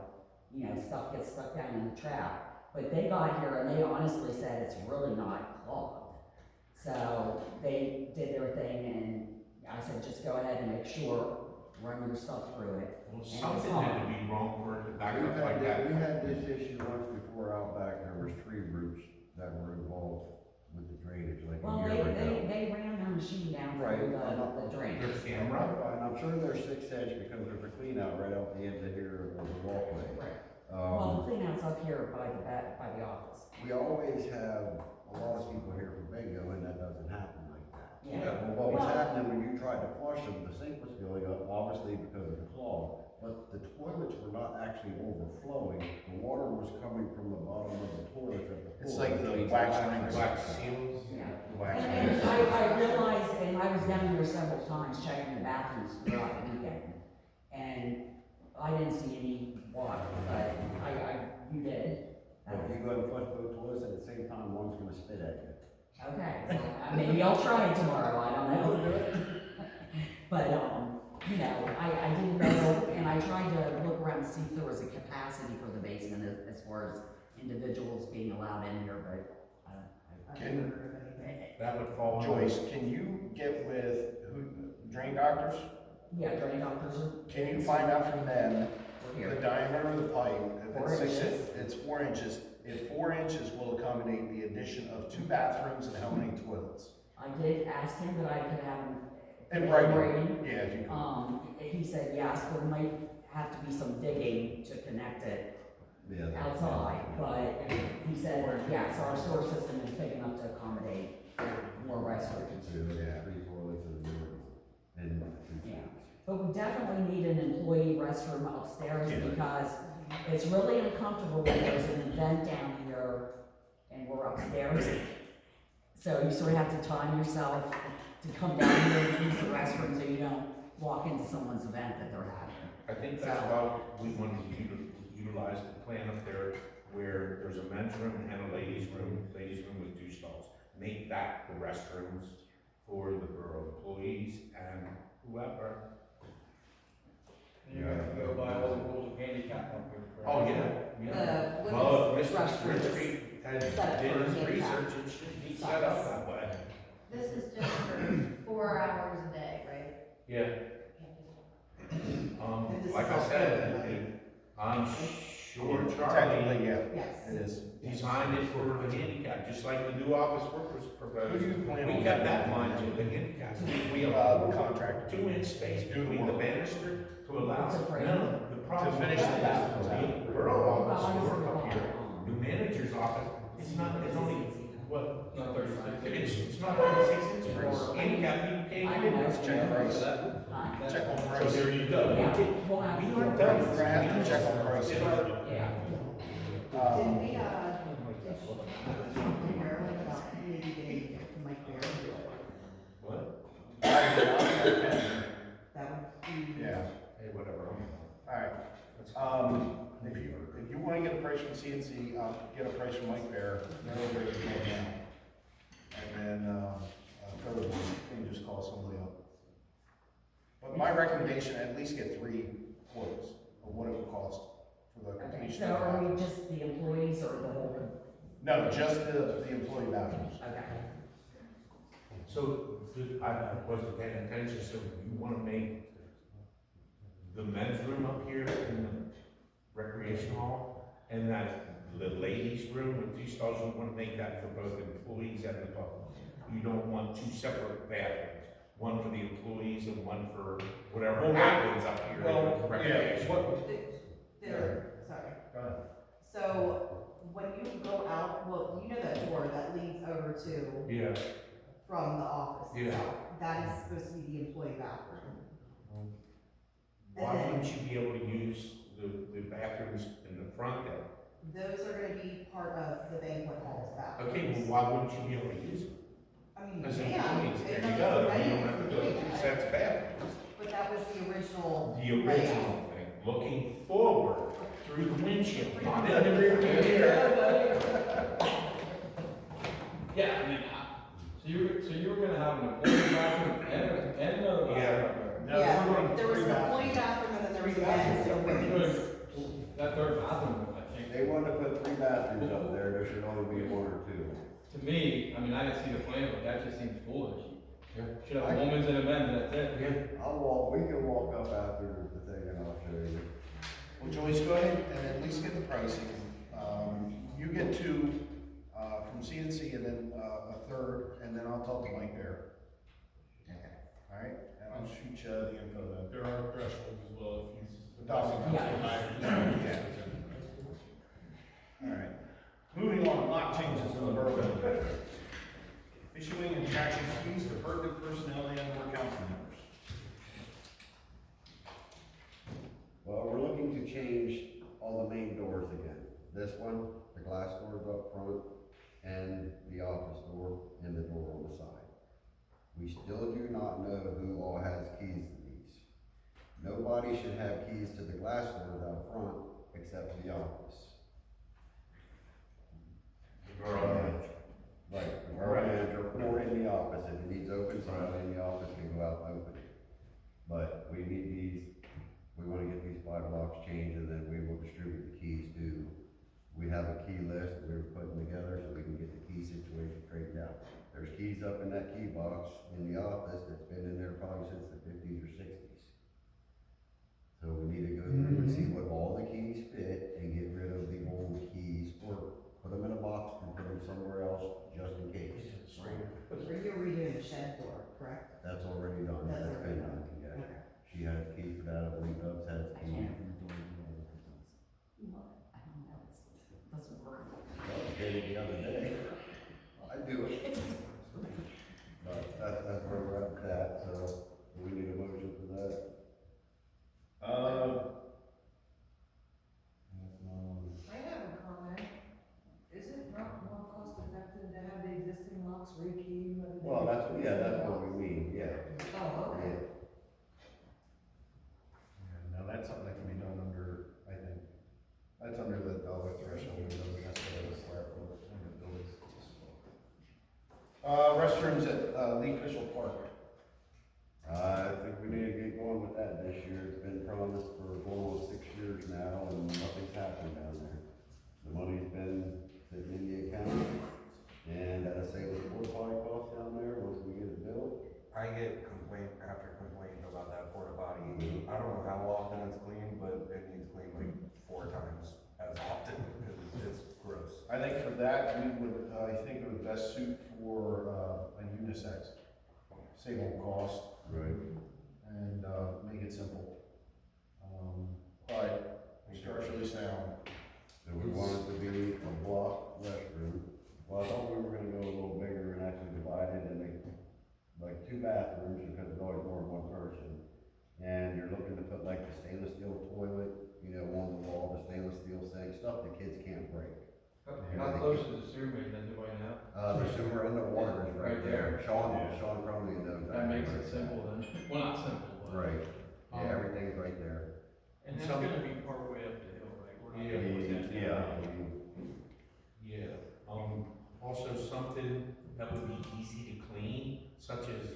stuff gets stuck down in the trap. But they got here and they honestly said it's really not clogged. So they did their thing, and I said, just go ahead and make sure, run your stuff through it. Well, something had to be wrong for it to back up like We that. had this issue once before out back, there was 3 groups that were involved with the drainage like Well, a year ago. they ran their machine down Right. through the drain. There's camera. And I'm sure they're 6 inch because there's a clean out right off the end of here of the walkway. Right. Well, Um, the cleanout's up here by the office. we always have a lot of people here from bingo and that doesn't happen like that. Yeah. Well, what was happening when you tried to flush them, the sink was filling up, obviously because of the clog, but the toilets were not actually overflowing. The water was coming from the bottom of the toilet at the It's floor. like the wax rings. Wax seals. Yeah. The wax And rings. I realized, and I was down here several times checking the bathrooms throughout the weekend, and I didn't see any water, but you did. But if you go and flush both toilets at the same time, one's gonna spit at you. Okay, well, maybe I'll try it tomorrow, I don't know. But, you know, I didn't know, and I tried to look around to see if there was a capacity for the basement as far as individuals being allowed in here, but, I Can- haven't heard of anything. That would fall under. Joyce, can you get with drain doctors? Yeah, drain doctors are. Can you find out from them We're the here. diameter of the pipe? If 4 it's 6 inches. it's 4 inches. If 4 inches will accommodate the addition of 2 bathrooms and how many toilets? I did ask him that I could have him. In writing. writing. Yeah, if you could. He said yes, there might have to be some digging to connect it Yeah. that's- outside, but he said, yes, our sewer system is big enough to accommodate more restrooms. So, yeah, 3 toilets and 2 Yeah. sinks. But we definitely need an employee restroom upstairs Yeah. because it's really uncomfortable when there's an event down here and we're upstairs. So you sort of have to time yourself to come down here and use the restroom so you don't walk into someone's event that they're having. I think that's why we want to utilize the plan up there where there's a men's room and a ladies' room with 2 stalls. Make that the restrooms for the borough employees and whoever. You have to go by all the rules of handicap up here. Oh, yeah. The Well, women's Mr. restroom is Ritchie has set up did for his handicap research, it should be set up that way. This is just for 4 hours a day, right? Yeah. And this Like is I all said, good, right? I'm sure Technically, Charlie yeah, Yes. it is. designed it for the handicap, just like the new office workers proposed. Who do you plan We on kept getting? that in mind too, the handicap. We allow Contractor. 2-inch space between the banister to allow. It's a frame. No, the problem. To finish the with that is bathrooms the borough office Well, work up here, I the manager's office, it's only, what, Not 36. it's not 36 inches. Handicap people can't I get know. it. Let's check price. Huh? Check on So price. there you go. Yeah, we'll have to We do aren't a done. price. We're gonna have to check on price. Yeah. Did Um, we, Maryland about maybe getting Mike Bear? What? That would be. yeah, Hey, whatever. alright. If you wanna get a price from CNC, get a price from Mike Bear, they're over at the now. And then, Trevor, you can just call somebody up. But my recommendation, at least get 3 quotes of what it would cost for the Okay, completion so of the are bathroom. we just the employees or the whole? No, just the employee bathrooms. Okay. So, I wasn't paying attention, so you wanna make the men's room up here in the recreation hall, and that the ladies' room with 2 stalls, you wanna make that for both employees and the public? You don't want 2 separate bathrooms, one for the employees and one for whatever Well, happens up here in Well, the yeah, recreation. Sorry. Go ahead. So when you go out, well, you know that door that leads over to, Yeah, from the office Yeah. itself, that is supposed to be the employee bathroom. why And then- wouldn't you be able to use the bathrooms in the front there? Those are gonna be part of the banquet hall's bathrooms. Okay, well, why wouldn't you be able to use them? I mean, As yeah. employees, there there's you nothing go, you preventing don't have to from go to doing 2 that. sets of bathrooms. But that was the original. The original thing, looking forward through the windshield, not in the rear view mirror. Yeah, I mean, so you were gonna have an employee bathroom and another bathroom. No, Yeah, we're going there was 3 an employee bathrooms. bathroom and then there was a men's and a women's. That third bathroom, I think, They wanted to put 3 bathrooms up there, there should only be 1 or 2. to me, I mean, I didn't see the plan, but that just seems foolish. Yeah. Should have a woman's and a men's, and that's it. We can walk up after the thing and I'll show you. Well, Joyce, go ahead and at least get the pricing. You get 2, from CNC, and then, a third, and then I'll talk to Mike there. Alright, and I'll shoot you the info then. There are thresholds as well if you. Yeah. Alright, moving on, lock changes in the borough. Issuing and tracking fees to pertinent personnel and or council members. Well, we're looking to change all the main doors again. This one, the glass doors up front, and the office door, and the door on the side. We still do not know who all has keys to these. Nobody should have keys to the glass doors out front, except the office. Right, the borough manager, or in the office, if it needs open, somebody in the office can go out and open it. But we need these, we wanna get these 5 locks changed, and then we will distribute the keys to, we have a key list that we were putting together, so we can get the key situation straightened out. There's keys up in that key box in the office that's been in there probably since the 50s or 60s. So we need to go through and see what all the keys fit, and get rid of the old keys, or put them in a box and put them somewhere else, just in case. So you're redoing the shed door, correct? That's already done. That's already been done. Yeah. Okay. She has keys for that, I believe Dubs has I keys. can't. I don't know, it doesn't work. Dubs did it the other day. I do it. But that's where we're at with that, so we need a motion for that. I have a comment. Is it not more cost effective to have the existing locks rekeyed rather than? Well, that's what we mean, yeah. Oh, okay. Now, that's something that can be done under, I think, that's under the dollar threshold, it doesn't necessarily require under buildings. Restrooms at, Lee Fischel Park. I think we need to get going with that this year. It's been promised for going on 6 years now, and nothing's happened down there. The money's been sitting in the account, and I say what's the porta cost down there once we get it built. I get complaint after complaint about that porta potty. I don't know how often it's cleaned, but it needs cleaned like 4 times as often, because it's gross. I think for that, we would, I think it would best suit for, a unisex, save on cost. Right. And, make it simple. But structurally sound. So we want it to be a block restroom. Well, I thought we were gonna go a little bigger and actually divide it into like 2 bathrooms, because there's always more than one person. And you're looking to put like the stainless steel toilet, you know, on the wall, the stainless steel sink, stuff the kids can't break. How close is the sewer main, does anybody know? The sewer and the water is right there. Sean probably knows that. That makes it simple then. Well, not simple, but. Right. Yeah, everything's right there. And that's gonna be part way up the hill, right? We're not gonna put that down. Yeah, also something that would be easy to clean, such as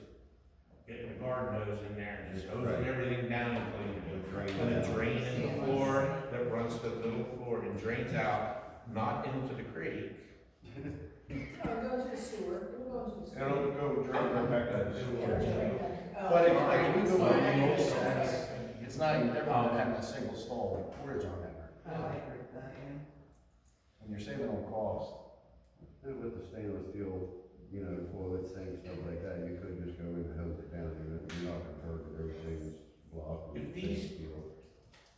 getting a garden hose in there and just hosing everything down and cleaning it. Put a drain in the floor that runs to the middle floor and drains out, not into the creek. Go to the sewer, we'll go to the sewer. It'll go right back up. Oh, But if, all right. like, we go So by I the guess unisex, it's not any different than having a single stall portage on there. I agree with that, yeah. And you're saving on cost. And with the stainless steel, you know, toilet sink, stuff like that, you could just go and hose it down, you're not gonna hurt it, everything's blocked. with If these- stainless steel.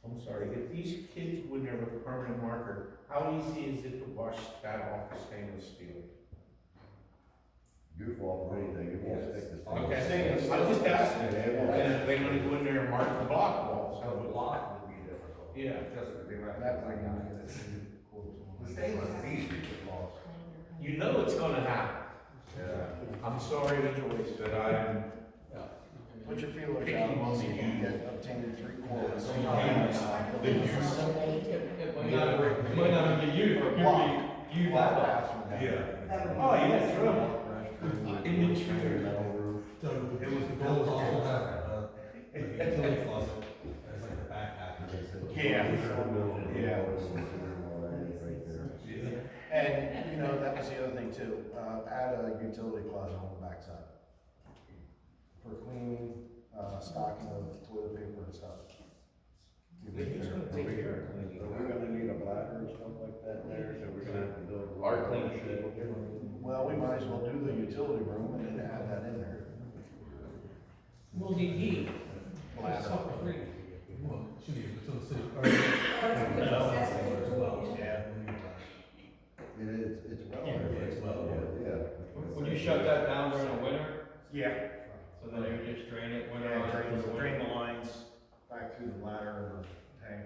I'm sorry, if these kids would have a permanent marker, how easy is it to wash that off the stainless steel? Goof off or anything, it won't stick to stainless. Okay, Stainless I'm just asking, Yeah, it won't. and they want to go in there and mark the block walls. So the block would be difficult. Yeah. Just to do that. That might not get The stainless is easy to get lost. You know it's gonna happen. Yeah. I'm sorry to Joyce, but I'm, Put your feelers Picking out, on see if the you can union. get obtain 3 quotes. The union. It might not be you, but you Flat that. bathroom down there. That would be. oh, you had trouble. Restroom, In the tree. metal roof. It was the gold also Utility closet, it's like the back half. Yeah. Yeah. And, you know, that was the other thing too, add a utility closet on the backside. For cleaning, stocking of toilet paper and stuff. It's gonna take care of cleaning. So we're gonna need a bladder and stuff like that there, so we're gonna have to build. Oh, our clean people here. Well, we might as well do the utility room and then add that in there. We'll need heat. Ladder. Suffer free. Yeah. It's well, yeah. Would you shut that down during the winter? Yeah. So then you would just drain it winter? Yeah, drain the lines back through the ladder and the tank.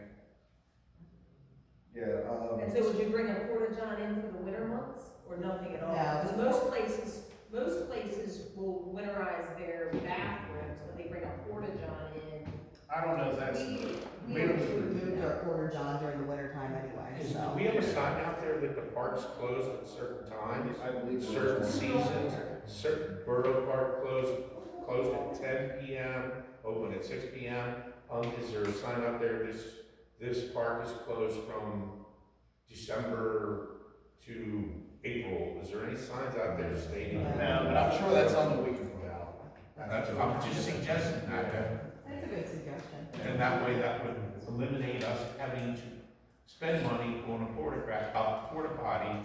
Yeah, And so would you bring a porta john in for the winter months, or nothing at all? No. Because most places will winterize their bathrooms, but they bring a porta john in. I don't know if that's. We moved our quarter john during the winter time anyway, Do so. we have a sign out there that the park's closed at certain times? I believe so. Certain seasons, certain Borough Park closed at 10 p.m., open at 6 p.m. Is there a sign out there, this park is closed from December to April? Is there any signs out there stating? No, but I'm sure that's something we can put out. I'm just suggesting that, That's a good suggestion. and that way that would eliminate us having to spend money on a porta potty.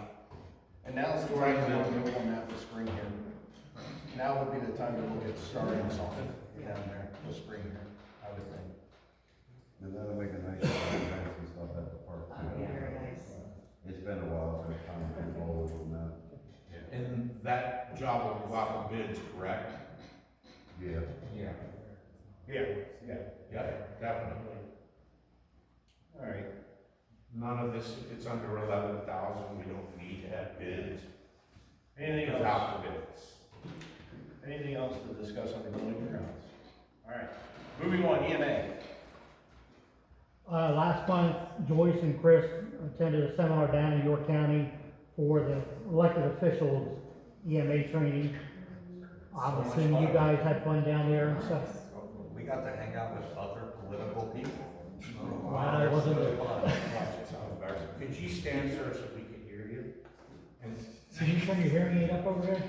And now's the time to look on that this spring here. Now would be the time to look at starting something down there this spring here, I would think. And that'll make a nice events and stuff at the park too. Yeah, very nice. It's been a while, so it's time to move forward on that. And that job will go out for bids, correct? Yeah. Yeah. Yeah, yeah. Yeah, definitely. All right. None of this, if it's under 11,000, we don't need to have bids. Anything It's else? out for bids. Anything else to discuss on the building grounds? All right. Moving on, EMA. Last month, Joyce and Chris attended a seminar down in York County for the elected officials EMA training. I'm assuming you guys had fun down there and stuff. We got to hang out with other political people. Wow, it wasn't a fun. Could you stand, sir, so we can hear you? And Can you turn your hearing aid up over there?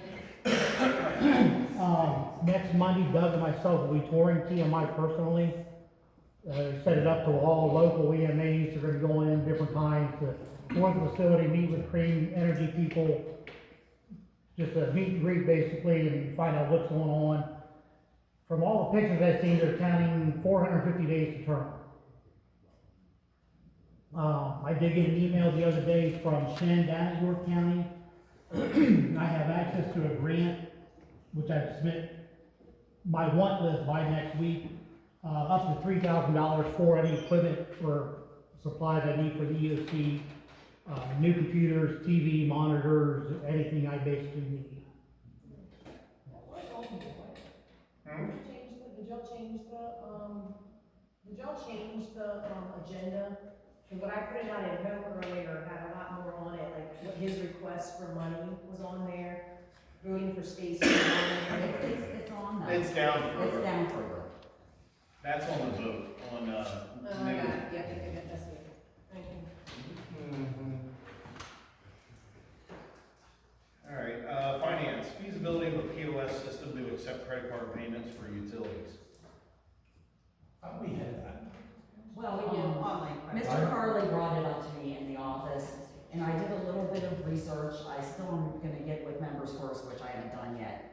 Next Monday, Doug and myself will be touring TMI personally. Set it up to all local EMAs. They're gonna go in different times to tour the facility, meet with clean energy people. Just a meet and greet basically and find out what's going on. From all the pictures I've seen, they're counting 450 days to term. I did get an email the other day from Shen down in York County. I have access to a grant, which I submit my want list by next week, up to $3,000 for any equipment for supplies I need for the EOC, new computers, TV, monitors, anything I basically need. Did y'all change the agenda? And when I put it out at home earlier, it had a lot more on it, like what his request for money was on there, voting for Stacy. It's on the. It's down It's further. down further. That's on the vote, on, Oh, I new. got it, yeah, that's it. Thank you. All right, finance, feasibility of a POS system to accept credit card payments for utilities. we had that. Well, We do online credit. Mr. Carley brought it up to me in the office, and I did a little bit of research. I still am gonna get with members first, which I haven't done yet.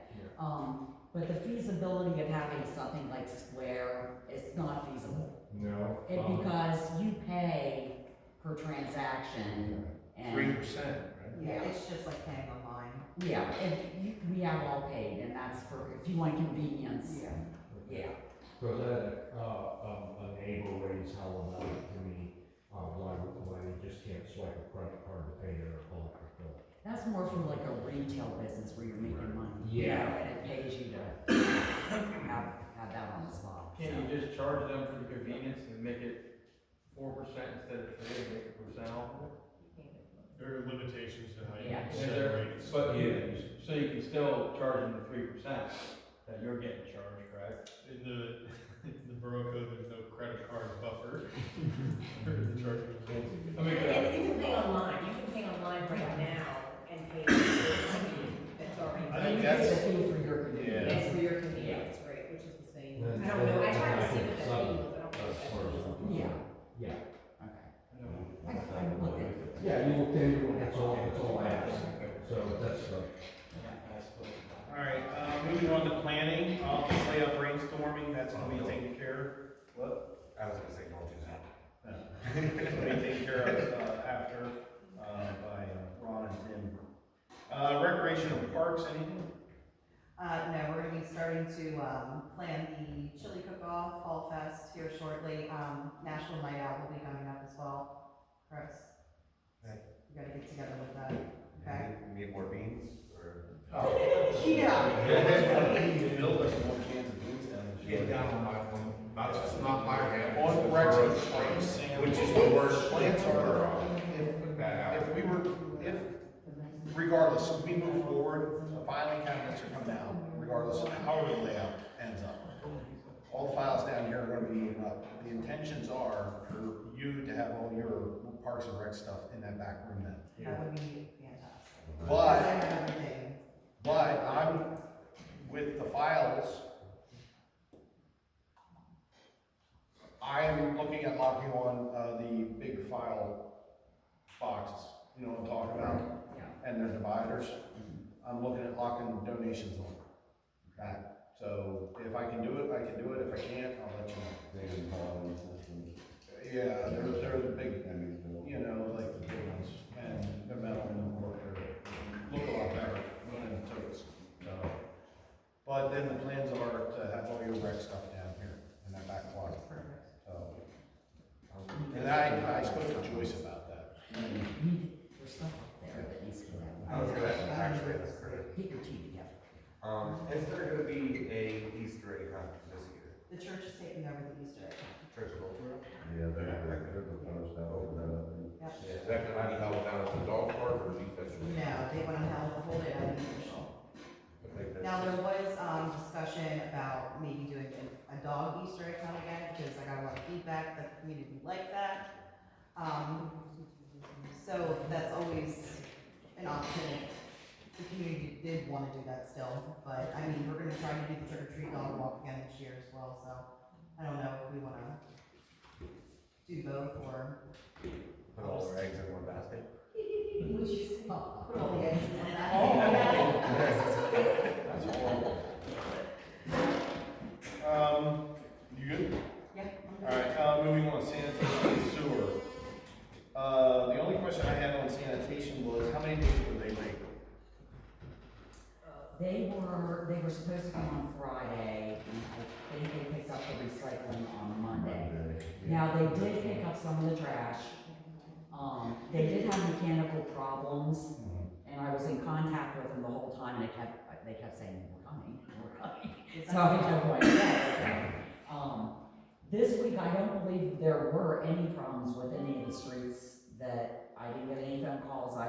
But the feasibility of having something like Square is not feasible. No. Because you pay per transaction, and, 3%, right? Yeah, it's just like paying online. yeah, we have all paid, and that's for, if you want convenience. Yeah. Yeah. Because a neighbor raised hell about it to me, why you just can't swipe a credit card to pay their electric bill. That's more for like a retail business where you're making money. Yeah. And it pays you to have that on the spot. Can't you just charge them for the convenience and make it 4% instead of 3 and make it percent off of it? There are limitations to how you Yeah. can set Is there? rates. But so you can still charge them the 3% that you're getting charged, correct? In the borough code, there's no credit card buffer. For the charging. I mean, And you can pay online, right now and pay that's already. I think You that's- pay the fee for your convenience. It's for your convenience, right, which is the same. Then- I don't know, I tried to then see what that I fee think was, I don't know as far as what that I'm was. Yeah, Yeah. okay. I looked at it. Yeah, you looked that's all I ask. So that's, All right, moving on to planning, office layout brainstorming, that's gonna be taken care of. What? I was gonna say, don't do that. No. It's gonna be taken care of, after, by Ron and Tim. Recreational parks, anything? No, we're gonna be starting to, plan the chili cook-off, Fall Fest here shortly. National Night Out will be coming up as well. Chris? Okay. You gotta get together with that, okay? Need more beans, or? Yeah. Bill doesn't want cans of beans down the Get down on my one, that's not my hand. On Rex and Frank's, Which is the worst. plants are, Put that out. if we were, if, regardless, if we move forward, the filing cabinets are coming down, regardless of how the layout ends up. All the files down here are gonna be moving up. The intentions are for you to have all your Parks and Rec stuff in that back room then. That would be fantastic. But, I have everything. but I'm, with the files, I am looking at locking on, the big file boxes, you know what I'm talking about? And their dividers. I'm looking at locking donations on that. So if I can do it, I can do it. If I can't, I'll let you know. They can call in systems. Yeah, they're the big, you know, like the big ones, and they're metal and look a lot better than the totes. So, but then the plans are to have all your rec stuff down here in that back closet. So, and I spoke to Joyce about that. There's stuff up there that needs to be done. I was gonna, actually, that's great. Get your team together. Is there gonna be a Easter egg hunt this year? The church is taking over the Easter egg. Church of Goldsboro? Yeah, they're the post out over there, I think. Yep. Is that gonna be held down at the dog park or is that? No, they want to hold it at the official. Now, there was, discussion about maybe doing a dog Easter egg hunt again, because I got a lot of feedback that the community liked that. So that's always an option if the community did want to do that still. But, I mean, we're gonna try to do the trick or treat dog walk again this year as well, so I don't know if we wanna do both or. Put all our eggs in one basket? Would you say, put all the eggs in one That's horrible. You good? Yeah. Alright, moving on, sanitation and sewer. The only question I had on sanitation was, how many days were they late? They were supposed to come on Friday, and I think they picked up the recycling on Monday. Now, they did pick up some of the trash. They did have mechanical problems, and I was in contact with them the whole time, and they kept saying, we're coming. So I kept going, yeah. This week, I don't believe there were any problems with any of the streets that I didn't get any phone calls. I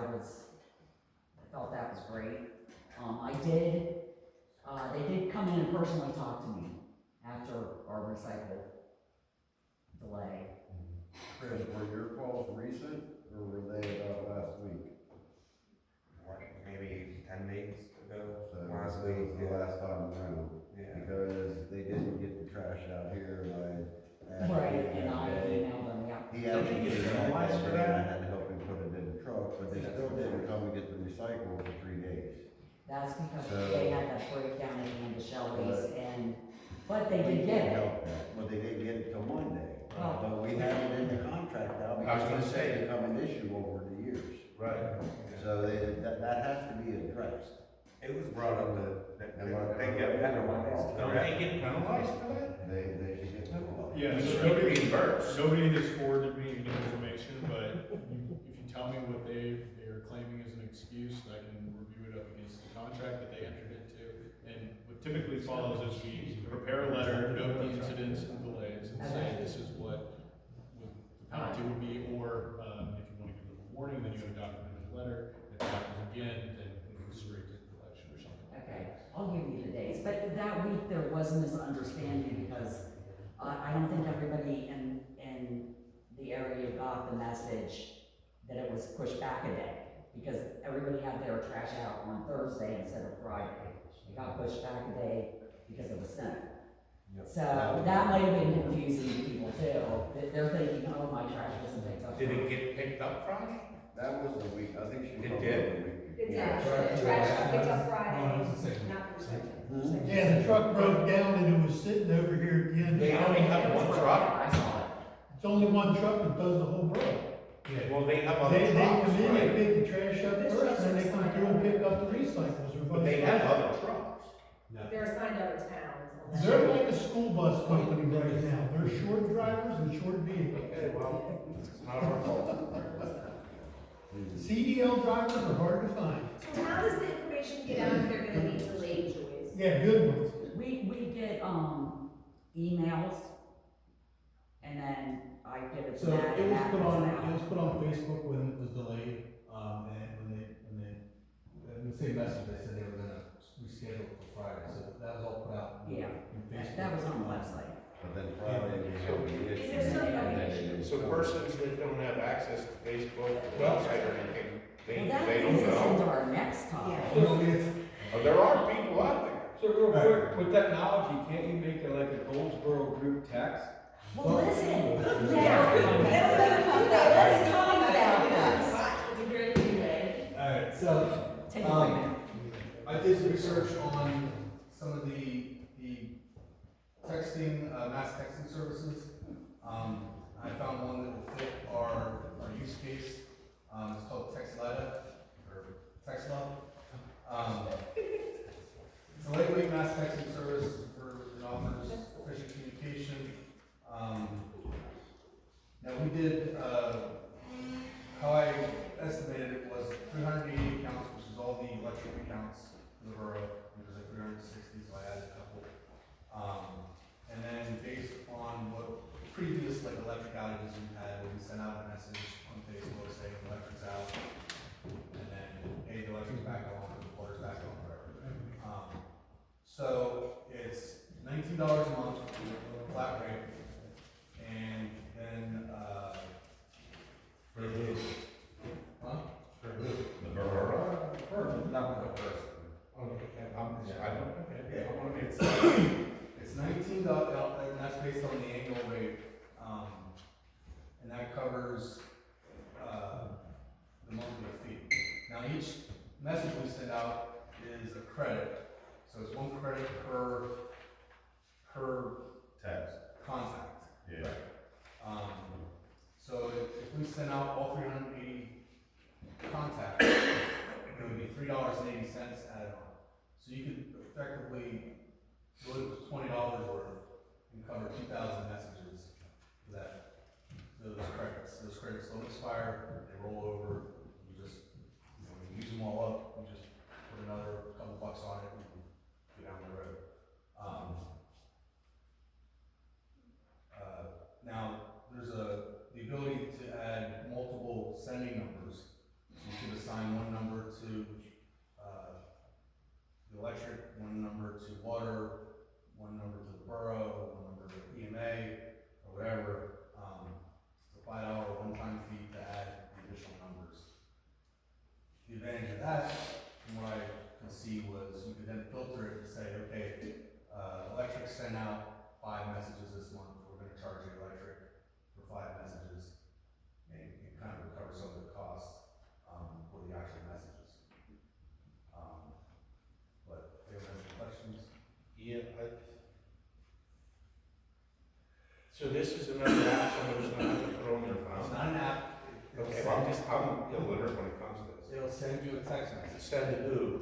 felt that was great. They did come in and personally talk to me after our recycle delay. Chris, were your calls recent, or were they about last week? What, maybe 10 days ago? So Last that week, was the last time around, Yeah. because they didn't get the trash out here, and I asked Right, him and I that day. emailed them, yeah. He actually Did they did get that penalized for day, and I that? had to help him put it in the truck, but they still didn't come and get the recycle for 3 days. That's because So- they had that breakdown at the end of Shelby's, but they We did get can't it. help that. Well, they didn't get it till Monday, Oh. but we have it in the contract now, I was because gonna it's say- become an issue over the years. Right. So that has to be addressed. It was brought up that And what- they get penalized. Don't they get penalized for that? They should get penalized. Yeah, We so should nobody, reimburse. nobody has forwarded me any information, but if you tell me what they are claiming as an excuse, I can review it up against the contract that they entered into. And what typically follows is we prepare a letter, note the incidents and delays, and say this is what the penalty would be, or, if you want to give them a warning, then you have a documented letter. If it happens again, then it goes straight to collection or something. Okay, I'll give you the dates, but that week there was a misunderstanding because I don't think everybody in the area got the message that it was pushed back a day, because everybody had their trash out on Thursday instead of Friday. It got pushed back a day because of the snow. So that might have been confusing to people too. They're thinking, oh, my trash wasn't picked up. Did it get picked up Friday? That was the week, I think she. It called did? the week It did, before. the trash got picked up No, Friday, it was the same. not Thursday. Yeah, the truck broke down and it was sitting over here at the end. They only have one truck? I saw it. It's only one truck that does the whole borough. Well, they have other They trucks, come in, they right? pick the trash up first, and then they come through and pick up the recycles or But they vice have versa. other trucks. They're assigned to other towns. on that. They're like a school bus company right now. They're short drivers and short vehicles. Okay, well, it's not our fault. CDL drivers are hard to find. So how does the information get out if they're gonna be delayed, Joyce? Yeah, good ones. We get, emails, and then I get it. So it was put on Facebook when it was delayed, and when they, in the same message, they said they were gonna reschedule it for Friday, so that was all put out in Yeah, Facebook. that was on the website. But then Friday, we had the issue. Is there some- and then they didn't So come. persons that don't have access to Facebook or Well- website or anything, Well, they that don't leads us into know. our next topic. Yeah. No, it's, Oh, there are people out there. So real quick, with technology, can't you make it like a Goldsboro group text? Well, listen, now, let's talk about this. It's a great idea. alright, so, Take it away, man. I did some research on some of the texting, mass texting services. I found one that will fit our use case. It's called Textleta, or Textla. It's a lightweight mass texting service it offers efficient communication. Now we did, how I estimated it was 380 accounts, which is all the electric accounts in the borough. There's like 360, so I added a couple. And then based on what previous like electric outages we had, we sent out a message on Facebook saying electric's out, and then, hey, the electric's back on, the water's back on, whatever. So it's $19 a month, flat rate, and then, For who? huh? For who? The borough? Not the person. Okay, I don't, okay, Yeah. I wanna make It's $19, and that's based on the annual rate, and that covers, the monthly fee. Now, each message we send out is a credit, so it's one credit per Text. contact. Yeah. So if we send out all 380 contacts, it would be $3.80 added on. So you could effectively lose $20 worth and cover 2,000 messages for that, those credits. Those credits don't expire, they roll over, you just, when you use them all up, you just put another couple bucks on it and get down the road. Now, there's the ability to add multiple sending numbers. So you could assign one number to the electric, one number to water, one number to the borough, one number to EMA, or whatever. It's a $5 one-time fee to add the additional numbers. The advantage of that, from what I could see, was you could then filter it and say, okay, electric sent out 5 messages this month. We're going to charge you electric for 5 messages, and it kind of recover some of the costs for the actual messages. But do you have any questions? Yeah, so this is another app someone's gonna have to throw on their It's phone? not an app. Okay, well, I'm illiterate when it comes to this. It'll send you a text message. Send to who?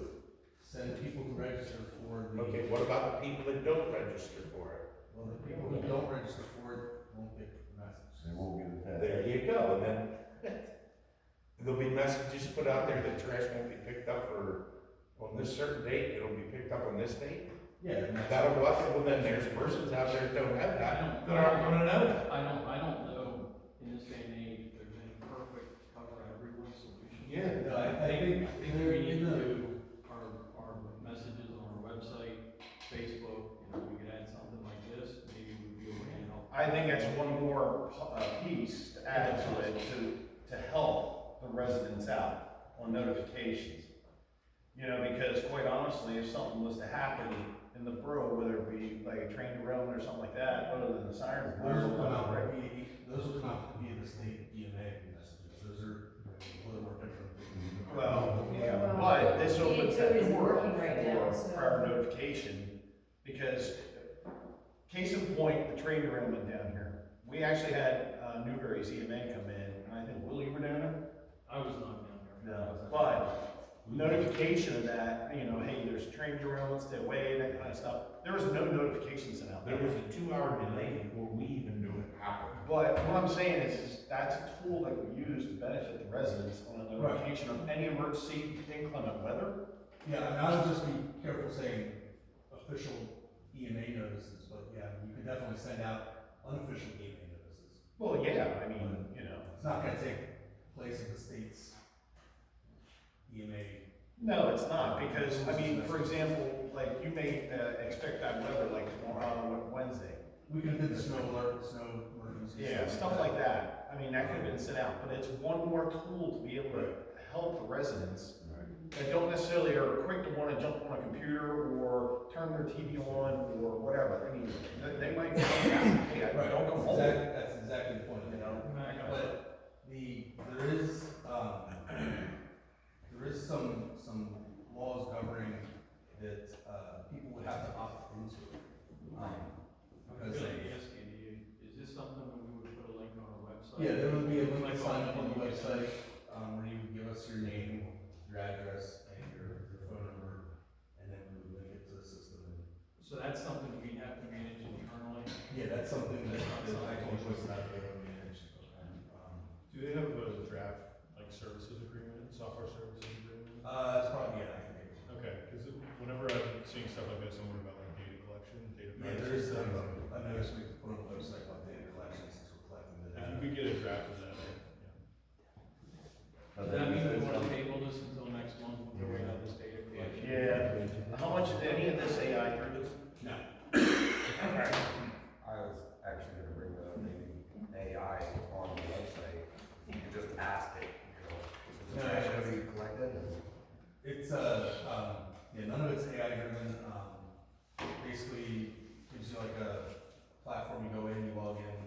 Send people who register for the. Okay, what about the people that don't register for it? Well, the people who don't register for it won't get the message. They won't get a text. There you go, and then there'll be messages put out there that trash won't be picked up on this certain date, it'll be picked up on this date? Yeah. and that's- That'll what, well then there's persons out there that don't have that, that aren't gonna know that. I don't know in this day and age if there's any perfect cover everyone's solution. Yeah. No, I think we need in to the- do our messages on our website, Facebook, you know, we could add something like this, maybe we'd be able to help. I think that's one more piece to add to it to help the residents out on notifications. You know, because quite honestly, if something was to happen in the borough, whether it be like a train derailment or something like that, other than the sirens. Those will come out via the state EMA messages. Those are a little more different. Well, yeah, Well, but this the opens code that isn't door working right now, up so- for prior notification, because case in point, the train derailment down here. We actually had, Newberry's EMA come in, and I think, Will, you were down there? I was not down there. No, but notification of that, you know, hey, there's train derailments, stay away, that kind of stuff. There was no notification sent out. There was a 2-hour delay before we even knew it happened. But what I'm saying is that's a tool that we use to benefit the residents on a notification of any emergency, inclement weather. Yeah, I mean, I would just be careful saying official EMA notices, but yeah, you could definitely send out unofficial EMA notices. Well, yeah, I mean, you know. It's not gonna take place of the state's EMA. No, it's not, because, I mean, for example, like, you may expect bad weather like tomorrow, Wednesday. We could have did the snow alert, the snow emergency. Yeah, stuff like that. I mean, that could have been sent out, but it's one more tool to be able to help the residents that don't necessarily are quick to want to jump on a computer or turn their TV on or whatever. I mean, they might come back, hey, don't come home. That's exactly the point, you know, but there is some laws governing that, people would have to opt into it. Because is this something that we would put a link on our website? yeah, there would be a link to sign up on the website, where you would give us your name, your address, and your phone number, and then we would link it to the system. So that's something we have to manage internally? Yeah, that's something that I can request that they would manage. Do they have a draft, like, services agreement, software services agreement? It's probably, yeah, I can make it. Okay, because whenever I'm seeing stuff like this, I'm worried about like data collection, data. Yeah, there is, I noticed we put on the website about data collection since we're collecting the If data. you could get a draft of that, yeah. But Does that then mean you we said want to something- table this until next month until we have this data collection? Yeah. How much did any of this AI through this? No. I was actually gonna bring up maybe AI on the website. You could just ask it, you know, is the trash gonna be collected? It's, yeah, none of it's AI driven, basically gives you like a platform, you go in, you log in,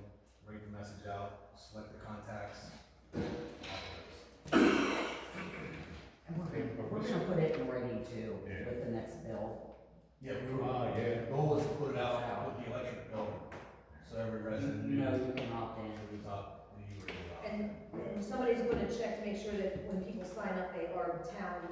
write the message out, select the contacts. And we're gonna put it in writing too, with the next bill. Yeah, the goal is to put it out with the electric bill, so every resident. You know you can opt in. And somebody's gonna check to make sure that when people sign up, they are town.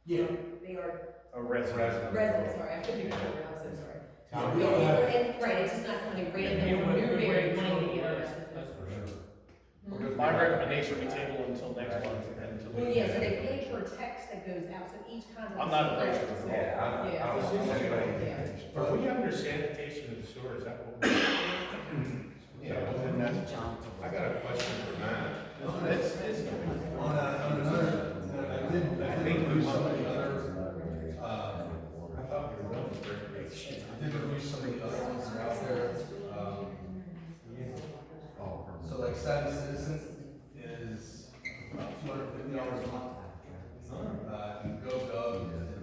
Yeah. They are A resident. residents, sorry, I couldn't remember, I'm so sorry. Town. Yeah, right, it's just not somebody random from Newberry wanting to get arrested. My recommendation, we table until next month. Well, yeah, so they pay per text that goes out, so each contact. I'm not opposed to it. Yeah, I don't so- see anybody. Yeah. Are we under sanitation and sewer, is that what we're? Yeah, and that's, I got a question for Matt. it's, On another, I think we some of the other, I thought we were done with recreation. I did review some of the other ones that are out there, so like Savvy Citizen is about $250 a month. And GoGov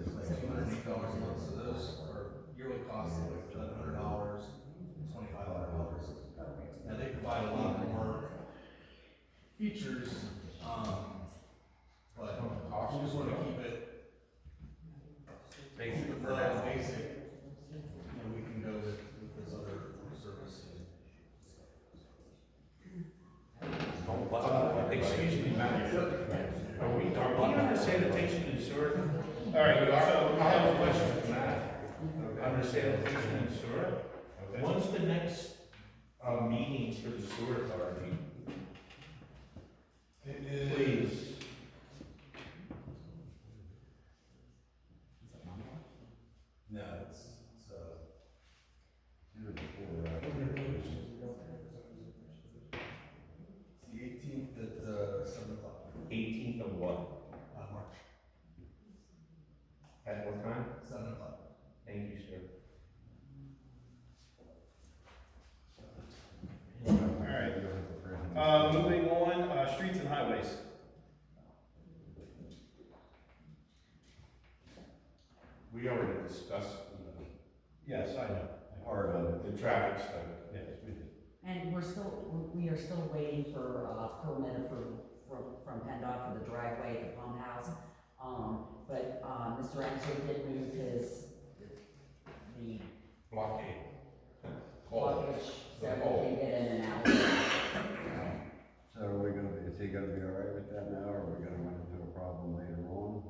is like $208 a month, so those are yearly costs of like $1,100, $2,500. Now they provide a lot more features, but we just want to keep it Basic for for now. basic. You know, we can go with this other service. Excuse me, Matt, are we under sanitation and sewer? all right, I have a so, question for Matt. Under sanitation and sewer, when's the next, meeting for the sewer authority? Please. No, it's, it's the 18th at 7 o'clock. 18th of what? March. At what time? 7 o'clock. Thank you, sir. all right. Moving on, streets and highways. We already discussed Yes, I know. Part of it. the traffic study. Yes, we did. And we are still waiting for, permit approval from PennDOT for the driveway at the pump house. But, Mr. Enzo did move the Blockade. blockage, so Oh. we can get in and out. So are we gonna, is he gonna be all right with that now, or are we gonna run into a problem later on?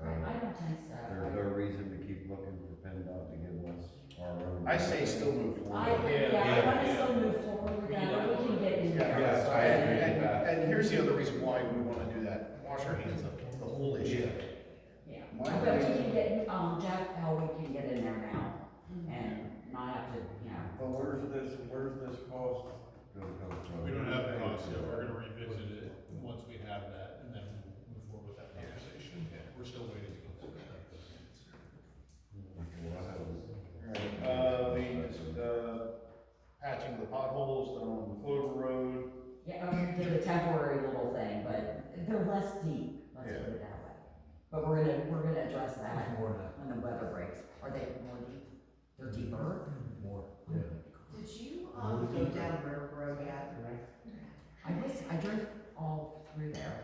I don't think so. There's no reason to keep looking for PennDOT to give us our own. I say still move forward. I want to still move forward with that, we can get in there. Yes, I agree with And, that. and here's the other reason why we wanna do that, wash our hands of the whole issue. Yeah, but we can get, Jeff, how we can get in there now and not have to, you know. But where's this cost gonna come from? We don't have the cost yet, we're gonna revisit it once we have that, and then move forward with that conversation. We're still waiting to get to that. Patching the potholes down on Clover Road. Yeah, we did a temporary little thing, but they're less deep, let's put it that way. But we're gonna address that when the weather breaks. Are they more deep? They're deeper? More. Did you, go down River Road yet? I drove all through there.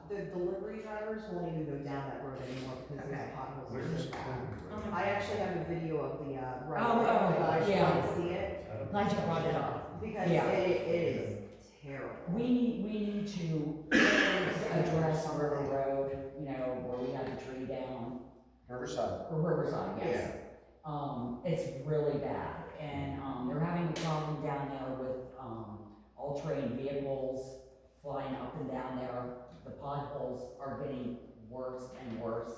The delivery drivers won't even go down that road anymore because Okay. those potholes are Where's so bad. I actually have a video of the, road. Oh, If you guys yeah. want to see it, Glad you brought it up. because Yeah. it is terrible. We need to address River Road, you know, where we had the tree down, Riverside. or Riverside, yes. It's really bad, and, they're having a problem down there with, all-terrain vehicles flying up and down there. The potholes are getting worse and worse.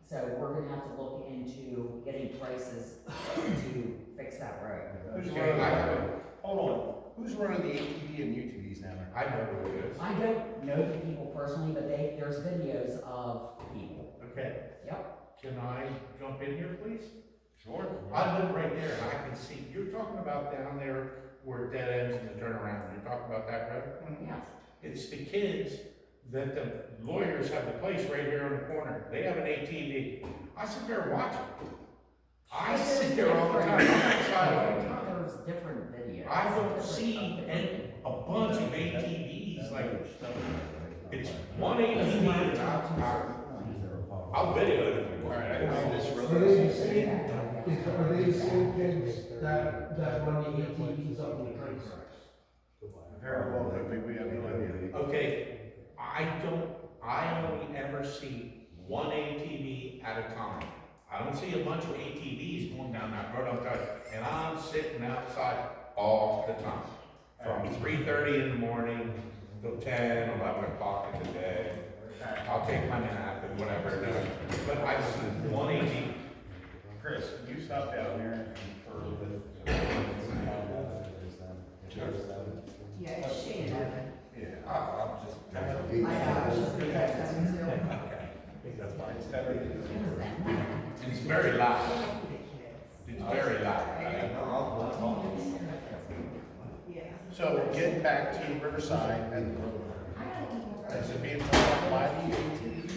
So we're gonna have to look into getting prices to fix that road. Who's Okay, running, hold on, who's running the ATV and UTVs now? I know who it is. I don't know the people personally, but there's videos of people. Okay, Yep. can I jump in here, please? Sure. I live right there, and I can see, you're talking about down there where it dead ends and the turnaround, you're talking about that road? Yes. It's the kids that the lawyers have the place right here on the corner. They have an ATV. I sit there and watch it. I sit there all the time. I'm outside all the time. There's different videos. I don't see a bunch of ATVs like, it's one ATV and I'll video it if you want. Are they the same kids that run the ATVs up on the train tracks? Very well, could be, we have no idea. Okay, I only ever see one ATV at a time. I don't see a bunch of ATVs going down that road, and I'm sitting outside all the time. From 3:30 in the morning till 10, 11 o'clock in the day. I'll take my nap and whatever, but I see one ATV. Chris, can you stop down there and confer with? Yeah, it's Shane and Evan. Yeah. I'm just. I know, I was just gonna text them too. That's fine, it's everything. And it's very loud. It's very loud. Yeah. So getting back to Riverside and the road, is it being taught by the ATVs?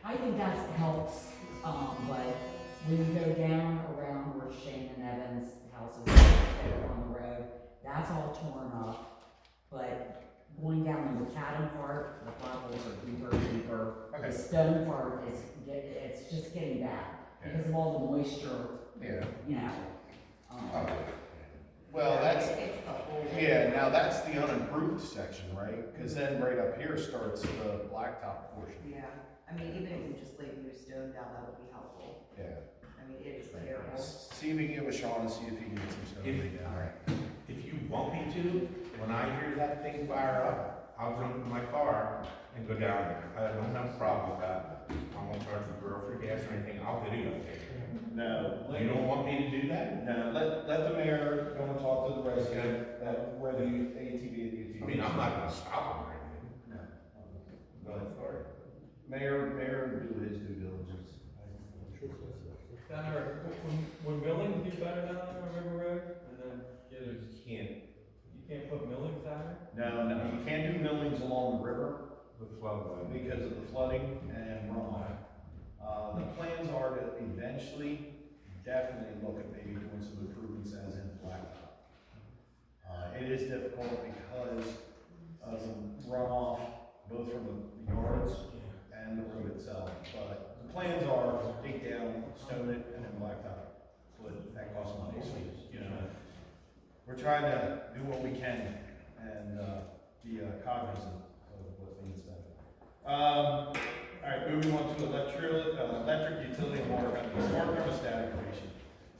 I think that helps, but when you go down around where Shane and Evan's houses are on the road, that's all torn up. But going down the macadam part, the potholes are deeper and deeper. Okay. The stone part it's just getting bad because of all the moisture, Yeah. you know. Well, that's, It's the whole. yeah, now that's the unimproved section, right? Cause then right up here starts the blacktop portion. Yeah, I mean, even if you just laid new stone down, that would be helpful. Yeah. I mean, it is terrible. See if we can get with Sean and see if he can get some stuff laid down. If you want me to, when I hear that thing fire up, I'll jump in my car and go down there. I don't have a problem with that. I won't charge the borough for gas or anything, I'll videotape it. No. You don't want me to do that? No, let the mayor go and talk to the resident that where the ATV and UTV. I mean, I'm not gonna stop them or anything. No. But, sorry. Mayor do his due diligence. Down there, would milling do better down there on River Road? And then you can't put millings down there? No, you can't do millings along the river The floodway. because of the flooding and runoff. The plans are to eventually definitely look at maybe doing some improvements as in blacktop. It is difficult because of the runoff, both from the yards and the road itself. But the plans are dig down, stone it, and then blacktop. But that costs money, so, you know, we're trying to do what we can and, be cognizant of what's being said. All right, moving on to electric utility and water company. Smart thermostat information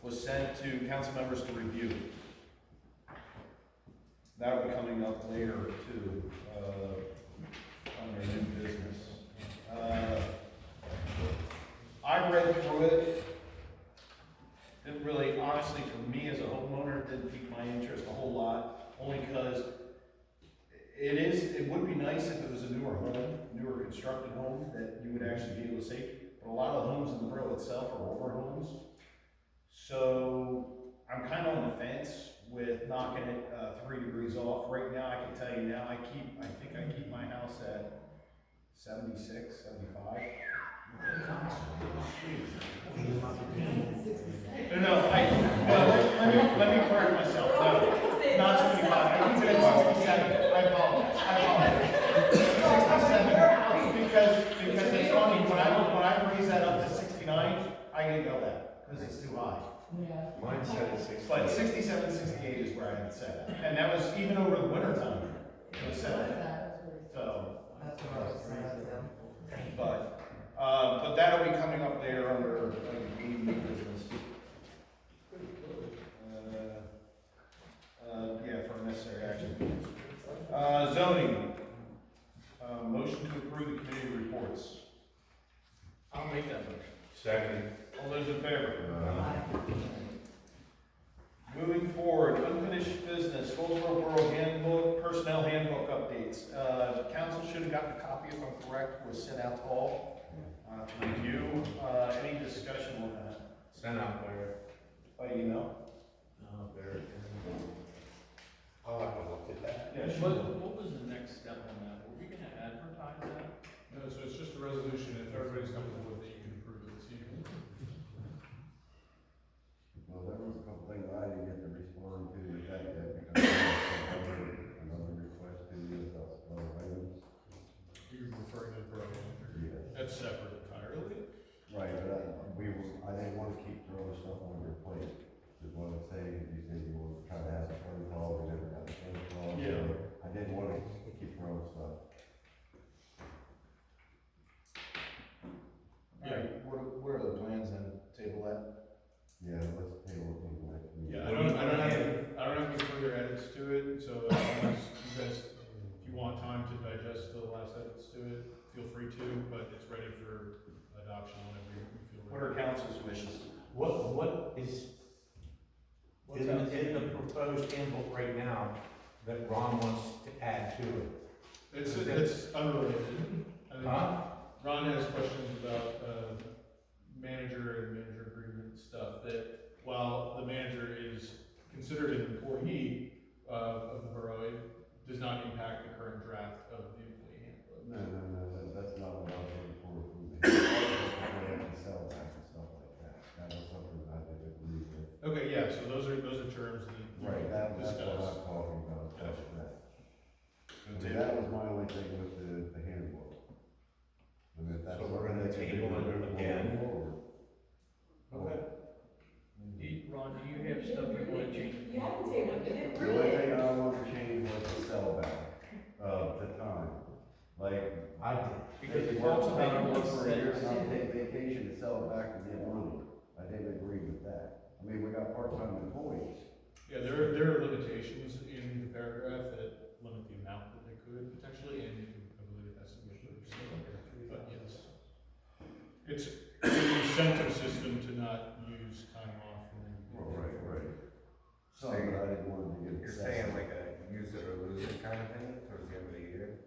was sent to council members to review. That'll be coming up later too, under new business. I read through it. Didn't really, honestly, for me as a homeowner, it didn't pique my interest a whole lot, only because it would be nice if it was a newer home, newer constructed home, that you would actually be able to see. But a lot of the homes in the borough itself are older homes. So I'm kind of on the fence with knocking it 3 degrees off. Right now, I can tell you now, I think I keep my house at 76, 75. No, let me correct myself. No, not 75. I keep it at 67. I apologize. 67. Because it's funny, when I raise that up to 69, I can go that, because it's too high. Yeah. Mine said it's 68. But 67, 68 is where I had set it. And that was even over the winter time. It was set. So. That's what I was saying, too. But that'll be coming up later under new business. Yeah, for necessary action. Zoning. Motion to approve the committee reports. I'll make that motion. Second. All those in favor? Moving forward, unfinished business, Goldsboro Borough Handbook, Personnel Handbook updates. Council should have gotten a copy, if I'm correct, was sent out to all to review. Any discussion on that? Send out there. By email? There. I'll have to look at that. Yeah, sure. What was the next step on that? Were we gonna advertise that? No, so it's just a resolution, if everybody's comfortable with it, you can approve it this evening. Well, there was a couple things I didn't get to respond to with that yet, because I had another request to you about other items. You're referring to the program. Yes. That's separate entirely. Right, but I didn't want to keep throwing stuff on your plate, is what I'm saying. You said you were trying to have a phone call, we never got a phone call. Yeah. So I didn't want to keep throwing stuff. Yeah, what are the plans then? Table that? Yeah, let's table it till the next meeting. Yeah, I don't have any further edits to it, so as long as you guys, if you want time to digest the last edits to it, feel free to, but it's ready for adoption whenever you feel ready. What are council's wishes? What is in the proposed handbook right now that Ron wants to add to it? It's unrelated. I think Ron has questions about, manager and manager agreement stuff that while the manager is considered an employee, of the borough, it does not impact the current draft of the employee handbook. No, that's not what I was looking for. The sell back and stuff like that. That was something I didn't agree with. Okay, yeah, so those are terms that you Right, that's what discuss. I'm talking about, that's Gotcha. that. I mean, that was my only thing with the handbook. I mean, if that's. So we're gonna table it again? Okay. Ron, do you have stuff you wanna change? You haven't tabled it, you didn't The read only it. thing I wanted to change was the sellback of the time. Like, I did. Because if it you talks work about something it for a year and says- not take vacation to sell it back to get money. I didn't agree with that. I mean, we got part-time employees. Yeah, there are limitations in the paragraph that limit the amount that they could potentially, and I believe it has to be approved, so, but yes. It's an incentive system to not use time off and then. Right. So, but I didn't want to get. You're saying like a use it or lose it kind of thing towards the end of the year?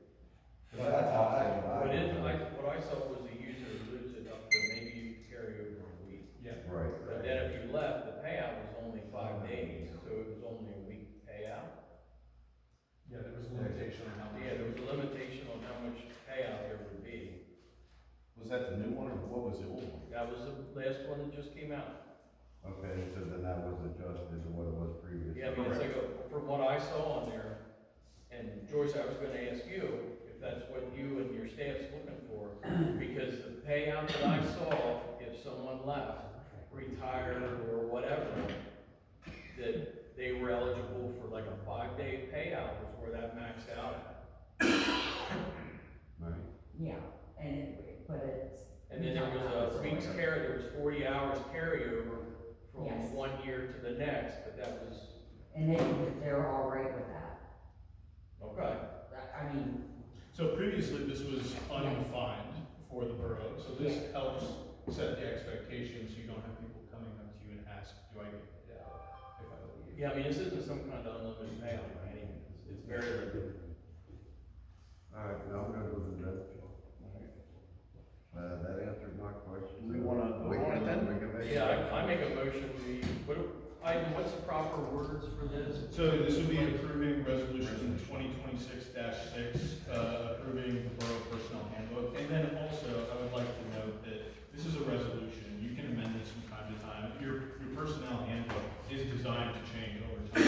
But that's how What I saw was a user who lose it up to maybe you could carry over a week. Yeah. Right. But then if you left, the payout was only 5 days, so it was only a week payout. Yeah, there was a limitation on how much. Yeah, there was a limitation on how much payout there would be. Was that the new one or what was the old one? That was the last one that just came out. Okay, so then that was adjusted to what it was previously. Yeah, I mean, it's like, from what I saw on there, And Joyce, I was gonna ask you if that's what you and your staff's looking for, because the payout that I saw, if someone left, retired or whatever, that they were eligible for like a 5-day payout was where that maxed out at. Right. Yeah, but it's. And then there was a week's there was 40 hours carryover from Yes. 1 year to the next, but that was, And they're all right with that. okay. I mean, So previously, this was undefined for the borough, so this helps set the expectations, so you don't have people coming up to you and ask, do I get paid out if I leave? Yeah, I mean, this isn't some kind of unlimited payout, right? It's very limited. Alright, now I'm gonna go to that. That answered my question. We wanna vote on it then? Yeah, I make a motion, what's the proper words for this? So this would be approving resolution 2026-6, approving the borough personnel handbook. And then also, I would like to note that this is a resolution, you can amend this from time to time. Your personnel handbook is designed to change over time.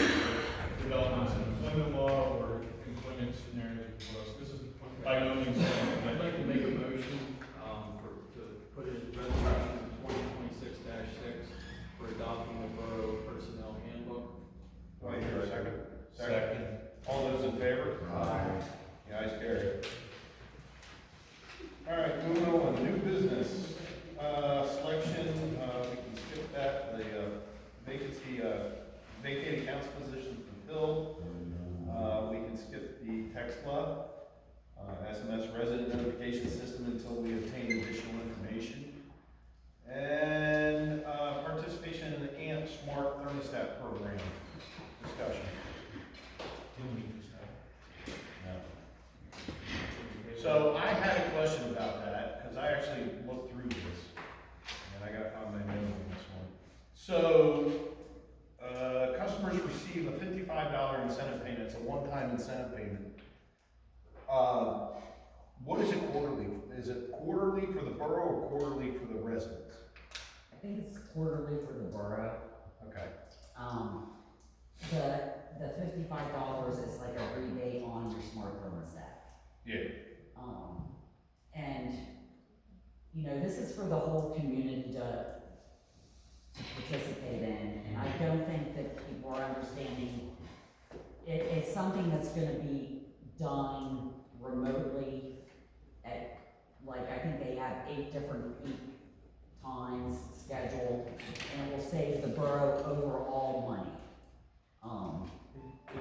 Developments in employment law or employment scenarios for us. This is by no means. I'd like to make a motion, to put in resolution 2026-6 for adopting the borough personnel handbook. Do I hear a second? Second. All those in favor? Aye. The ayes carry. All right, moving on, new business, selection, we can skip that, the vacancy, vacated council positions fulfilled. We can skip the text law, SMS resident notification system until we obtain additional information. And, participation in the AMP Smart Thermostat Program, discussion. So I had a question about that, because I actually looked through this, and I gotta find my note on this one. So, customers receive a $55 incentive payment, it's a one-time incentive payment. What is it quarterly? Is it quarterly for the borough or quarterly for the residents? I think it's quarterly for the borough. Okay. The $55 is like a rebate on your smart thermostat. Yeah. And, you know, this is for the whole community to participate in, and I don't think that people are understanding. It's something that's gonna be done remotely at, like, I think they have 8 different peak times scheduled, and it will save the borough overall money.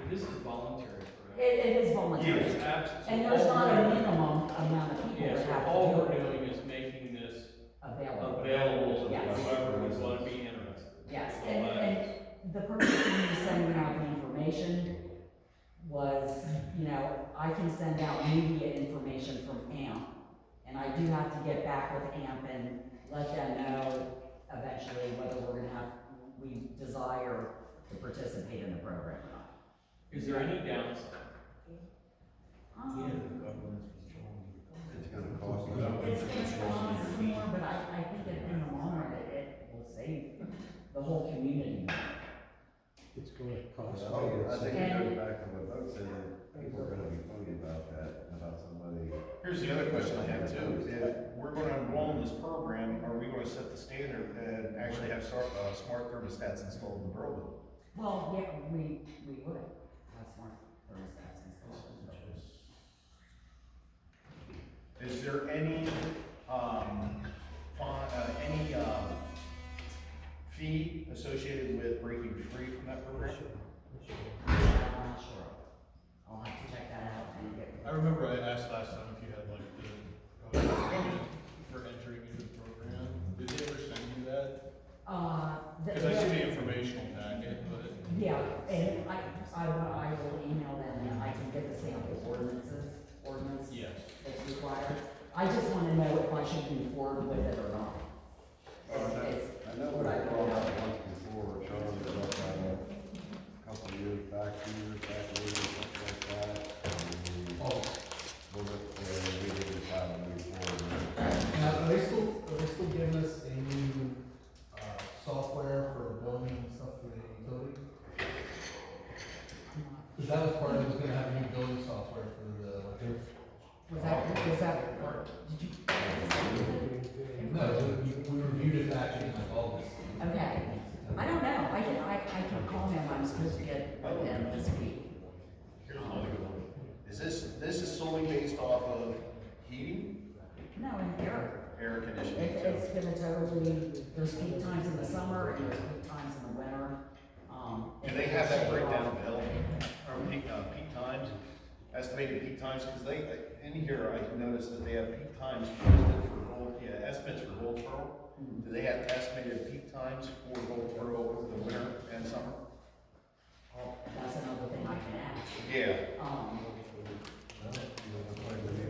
This is voluntary, correct? It is voluntary. Yes, And there's not a minimum amount of people Yes, that have all to we're do it. doing is making this Available. available to Yes. whoever would want to be interested. Yes, So, and the purpose of me sending out the information was, you know, I can send out media information from AMP, and I do have to get back with AMP and let them know eventually whether we desire to participate in the program or not. Is there any downside? It's gonna cost us. It's gonna cost more, but I think that in the long run, it will save the whole community. It's gonna cost. I think it goes back to what Doug said, that people are gonna be funny about that, about somebody. Here's the other question I have too, if we're gonna enroll in this program, are we gonna set the standard and actually have smart thermostats installed in the borough building? Well, yeah, we would have smart thermostats installed. Is there any, fee associated with breaking free from that program? I'm not sure. I'll have to check that out and get. I remember I asked last time if you had like the payment for entering into the program. Did they ever send you that? Because I see the informational packet, but. Yeah, and I will email them and I can get the sample ordinance Yes. that's required. I just wanna know if I should move forward with it or not. I know what I brought up once before, Charlie, about a couple of years back, something like that. We didn't decide to move forward. Now, are they still giving us a new, software for the billing and stuff for the utility? Cause that was part of it, was gonna have a new billing call him, I'm supposed to get with him this week. Here's another good one. Is this is solely based off of heating, No, in air. air conditioning? It's gonna totally, there's peak times in the summer and there's peak times in the winter. Do they have that breakdown, Bill, or peak times, estimated peak times? Because they, in here, I noticed that they have peak times listed for estimates for Goldsboro. Do they have estimated peak times for Goldsboro over the winter and summer? That's another thing I can ask. Yeah.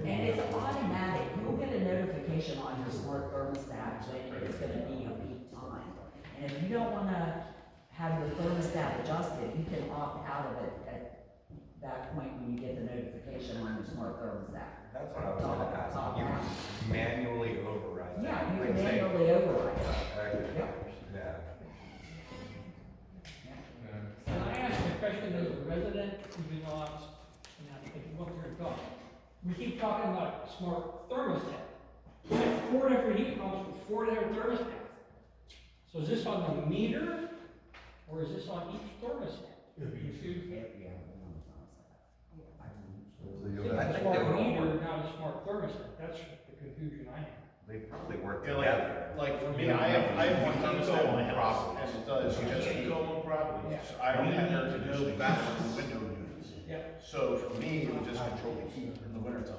And it's automatic, you'll get a notification on your smart thermostat when it's gonna be a peak time. And if you don't wanna have your thermostat adjusted, you can opt out of it at that point when you get the notification on your smart thermostat. That's what I was gonna ask. You manually override that. Yeah, you Like, can say- manually override it. Yeah. Can I ask a question as a resident who belongs, and I'm thinking, what you're talking? We keep talking about smart thermostat. We have 4 different heat pumps with 4 different thermostats. So is this on the meter, or is this on each thermostat? Confused. I It's a think smart they were all meter, not a smart thermostat. That's the confusion I have. They probably work Yeah, together. like for me, I have one thermostat in my house, and it does just heat. properties. I don't have air No conditioning balance. in window units. Yep. So for me, it would just control the heat in the wintertime.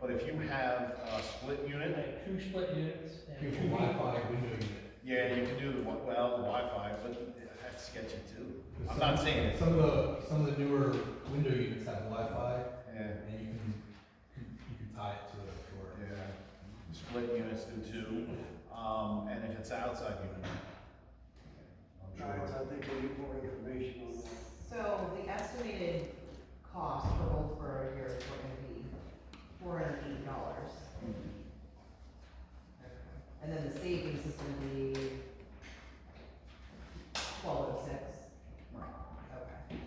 But if you have a split I unit, have 2 split units and 2 Here's a heat Wi-Fi pumps. window unit. yeah, you can do the Wi-Fi, but that's sketchy too. I'm not saying it. Some of the newer window units have Wi-Fi, Yeah, and you can tie it to it, or. yeah. Split units do too. And if it's outside unit, I'm sure. I think we need more information on that. So the estimated cost for Goldsboro a year is going to be $480. And then the savings is gonna be $1206. Okay.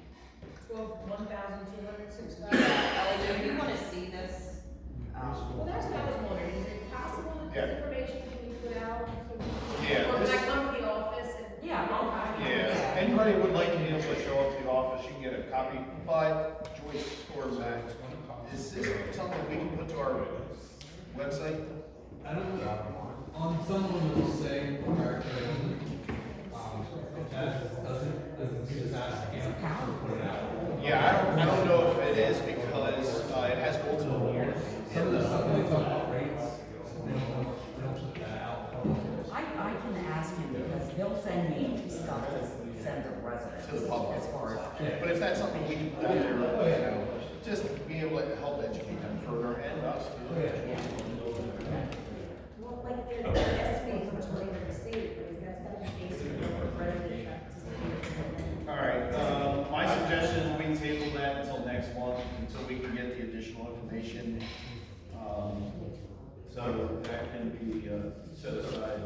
1,265. If you wanna see this, Well, that's what I was wondering, is it possible that Yeah. this information can be put out? Yeah, Or when I this- come to the office and. Yeah, anybody would like to be able to show up to the office, you can get a copy, but Joyce scores back. Is this something we can put to our website? I don't know, on some of them it'll say proprietary only. If that doesn't, you just ask the county to put it out. Yeah, I don't know if it is because, it has Goldsboro here. Some of the stuff when they talk about rates, they don't put that out. I can ask him because they'll send me stuff to send to residents. To the public. As far as. But if that's something we can put out there, you know, just be able to help educate them further and us. Well, like, they're estimating how much money they're gonna save, because that's gotta be based on what residents to see. All right, my suggestion is we table that until next month, until we can get the additional information. So that can be, set aside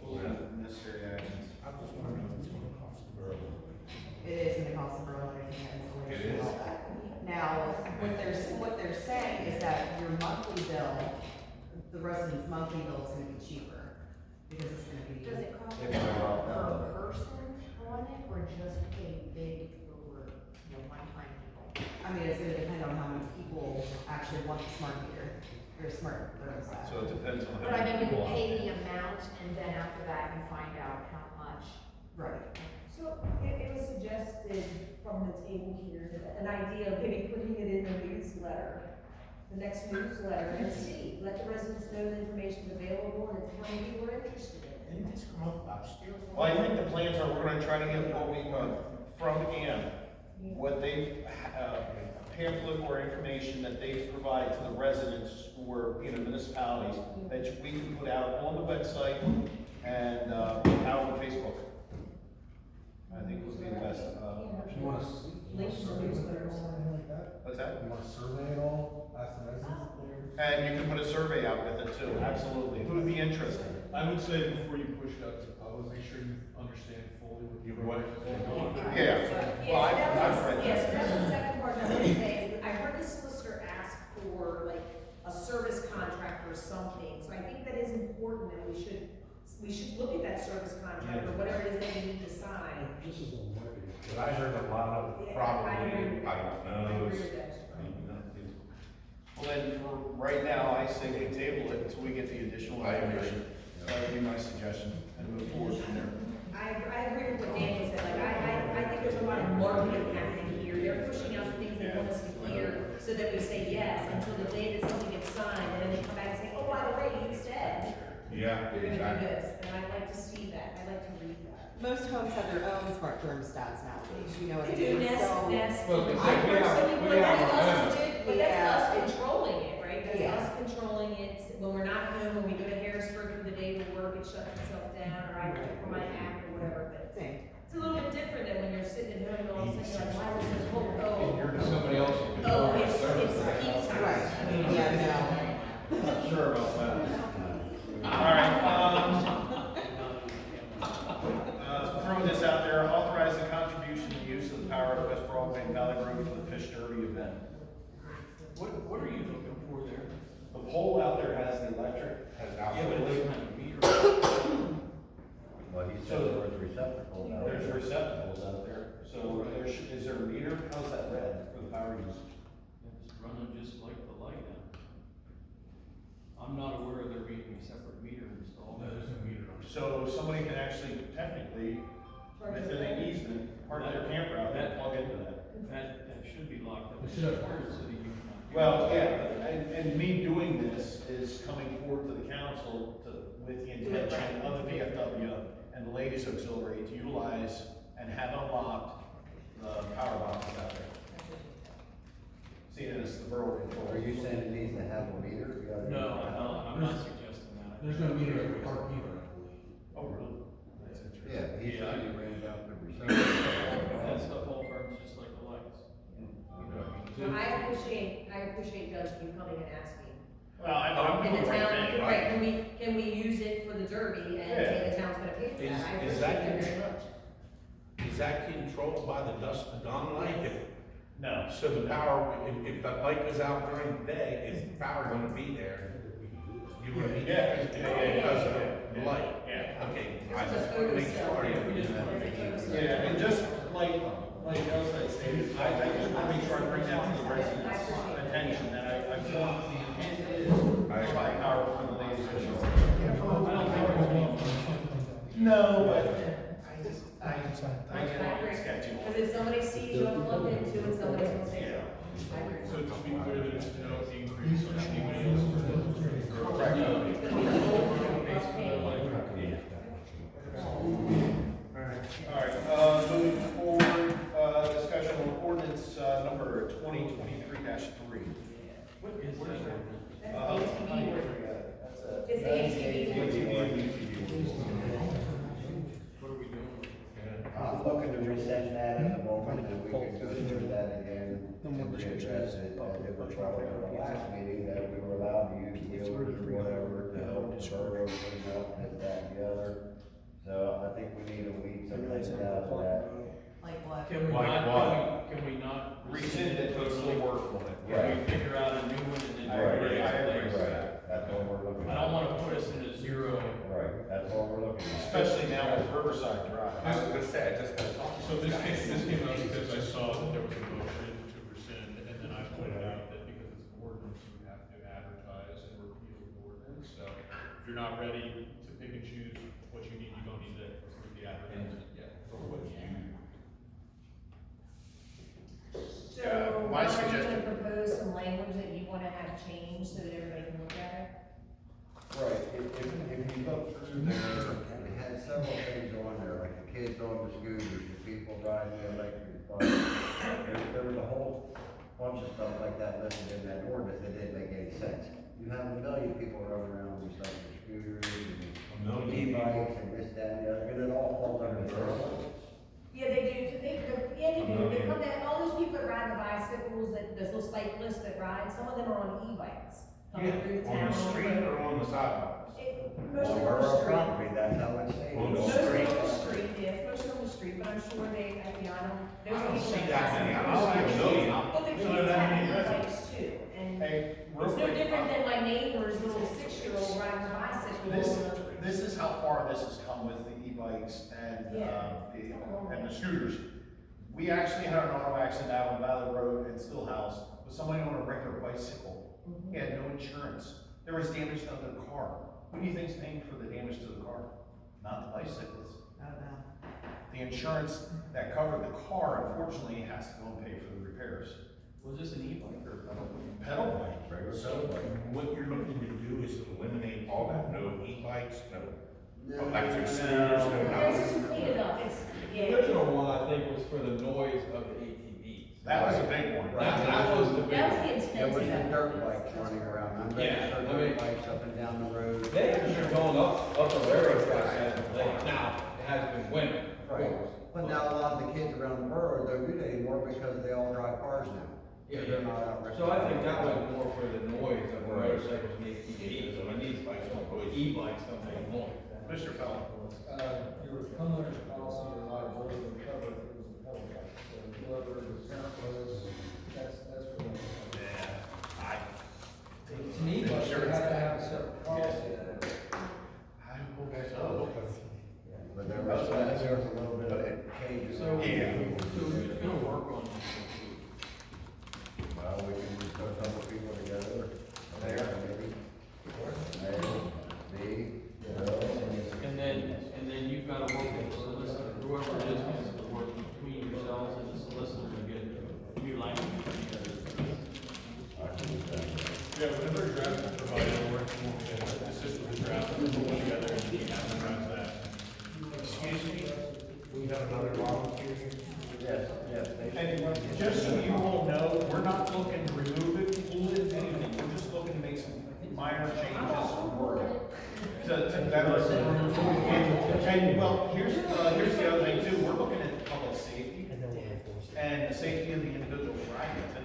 for necessary actions. I'm just wondering if it's gonna cost the borough. it is gonna cost the borough everything, installation and all that. Now, what they're saying is that your monthly bill, the resident's monthly bill is gonna be cheaper, because it's gonna be. Does it cost They're gonna go up, per person on it, or just a big for, one-time people? I mean, it's gonna depend on how many people actually want the smart meter, or smart thermostat. So it depends on. But I mean, you pay the amount, and then after that, you find out how much. Right. So it was suggested from the table here, that an idea of maybe putting it in the newsletter, the next newsletter, and see, let the residents know the information's available and how many people are interested in it. Didn't this come up last year? Well, I think the plans are, we're gonna try to get what we, from Ann, what they, a pamphlet or information that they provide to the residents who are, municipalities, that we can put out on the website and, out on Facebook. I think would be the best, You want us, Link to the newsletter or something. like that? what's that? You want to survey it all, ask the residents? And you can put a survey out with it too, absolutely. Who would be interested? I would say before you push it out to the public, make sure you understand fully what the program is. Yeah. Well, I've read Yes, that. that's the second part I was gonna say, is I heard the solicitor ask for like a service contract or something, so I think that is important, and we should we should look at that service contract or whatever it is that we need to sign. This is a marketing. But I heard a lot of Yeah, probably, I agree. I don't I know. agree with that. Well, then, for right now, I say we table it until we get the additional I agree. information. That would be my suggestion, and move forward from there. I agree with what Daniel said, like, I think there's a lot of marketing happening here, they're pushing out the things they want us to hear, so that we say yes, until the day that something gets signed, and then they come back and say, oh, by the way, you said, Yeah, you're gonna do exactly. this, and I'd like to see that, I'd like to read that. Most homes have their own smart thermostats nowadays, you know what I They do, mean? So- Nest. Well, I we have- personally, we but have that's our us, own. but that's us controlling it, right? That's Yeah. us controlling it, when we're not home, when we go to Harrisburg for the day to work, it shuts itself down, or I check for my app or whatever, but Same. it's a little bit different than when you're sitting at home and all of a sudden you're like, why is it so cold? Somebody else. Oh, it's peak time. Right, yeah, no. I'm not sure about that. Alright, throw this out there, authorize the contribution and use of the power of West Broadway Valley Road for the Fish Derby event. What are you looking for there? The pole out there has the electric, Has Yeah, but it absolutely. doesn't have a meter. Well, he said there was receptacles out there's there. receptacles out there, so is there a meter, how's that read for the power use? It's running just like the light now. I'm not aware of there being a separate meter installed. There's no meter on it. So somebody can actually technically, within an easement, park their camper out there and plug into that. That should be locked up. It should. So that you can- Well, yeah, and me doing this is coming forward to the council with the intention of the VFW and the ladies auxiliary to utilize and have unlocked the power boxes out there. Seeing as the borough control. Are you saying it needs to have a meter? You gotta- No, I'm not suggesting that. There's no meter at the park either, I believe. Oh, really? That's interesting. Yeah, he said he ran down the receptacle. That stuff all burns just like the lights. Well, I appreciate Doug, you coming and asking. Well, I'm And doing the the right town, thing, right, right? can we use it for the derby and the town's gonna pay for that? I Is appreciate that- that very much. Is that controlled by the dusk to dawn light? No. So the power, if the light goes out during the day, is the power gonna be there? You would be. Yeah. Because of the light? Yeah. Okay, This I is a just wanna make photo sure. cell. We just wanted to It's a photo cell. Yeah, and just like Elsa stated, I just want to make sure I bring that to the residents' attention, that I feel the intent is to provide power for the ladies and gentlemen. No, but I get it, sketchy. Because if somebody sees you unplugged into it, somebody's gonna say so. I agree. So to be clear, there's no increase on anybody else's. Correct. No, it's gonna be the whole group of paying. Alright, moving forward, discussion on ordinance, number 2023-3. What is that? That's ATV ordinance. It's the ATV. What are we doing? I'm looking to rescind that at the moment, and we can go through that again. And readdress it, as it was brought up at the last meeting, that we were allowed to use wheels or whatever to help the borough clean up, this, that, and the other. So I think we need to weed some things out of that. Like what? Can we Like not, can we not Rescind it, but still work on it. Right. We figure out a new one and then. I agree, right, that's what we're looking I at. don't wanna put us in a zero. Right, that's what we're looking at. Especially now with Riverside Drive. I was gonna say, I just gotta talk. So this came up because I saw that there was a motion to rescind, and then I pointed out that because it's an ordinance, you have to advertise and repeal the ordinance. So if you're not ready to pick and choose what you need, you don't need to approve the advertisement yet. For what you. So, my are you suggestion- gonna propose some language that you wanna have changed so that everybody can look at it? Right, if you look through there, it had several things on there, like the kids on the scooters, the people riding the electric bike. There was a whole bunch of stuff like that listed in that ordinance that didn't make any sense. You have a million people running around with stuff, with scooters and e-bikes and this, that, and the other, and it all falls under the borough. Yeah, they do, they come down, all those people that ride the bicycles, those little cyclists that ride, some of them are on e-bikes. Coming through On town. the street or on the sidewalks? Most On of them borough are street. property, that's how it's stated. On the Most of them street. are street, yes, most of them are street, but I'm sure they, I mean, I don't. I don't see that many. I But don't see a million. the kids have e-bikes too, and Hey, real it's no quick, different than my neighbor's little 6-year-old riding a bicycle. This is how how far this has come with the e-bikes and, and the scooters. We actually had an auto accident out on Valley Road in Stillhouse with somebody on a regular bicycle. He had no insurance. There was damage to the car. Who do you think's paying for the damage to the car? Not the bicyclist. The insurance that covered the car, unfortunately, has to go and pay for the repairs. Was this an e-bike or pedal bike? Pedal bike. Regular So pedal bike. what you're looking to do is to eliminate all that, no e-bikes, no No. electric scooters, no There's nothing. some clean it up, it's, The yeah. original one, I think, was for the noise of the ATVs. That was a big one. That was the big That was one. the There was intent the of it. dirt bikes running around, I'm Yeah, I registered mean- dirt bikes up and down the road. They actually are going up the railroad tracks as of late. Now, it has been winter, of Right. course. But now a lot of the kids around the borough don't do that anymore because they all drive cars now. Yeah, So they're not out. So I think that was more for the noise of the motorcycles and the ATVs. So when these bikes don't go, E-bikes don't make noise. Mr. Fallon. Your homeowner's policy or liability would cover if it was a pedal bike, so whoever the parent was, that's for them. Yeah, To me, but you have to have a separate policy. But there was a little bit of cage. So, Yeah. so who's gonna work on this? Well, we can just put a couple people together, there, maybe. Me, And then you've gotta work with the solicitor, whoever it is, has to work between yourselves and the solicitor to get new language together. Yeah, whenever a draft is provided, we'll work, assist with the draft, and we'll put together and see how to draft that. Excuse me, we have another volunteer here. yes, yes. And just so you all know, we're not looking to remove it, pull it, anything, we're just looking to make some minor changes to word it. To better. And, well, here's the other thing too, we're looking at public safety and the safety of the individuals riding too.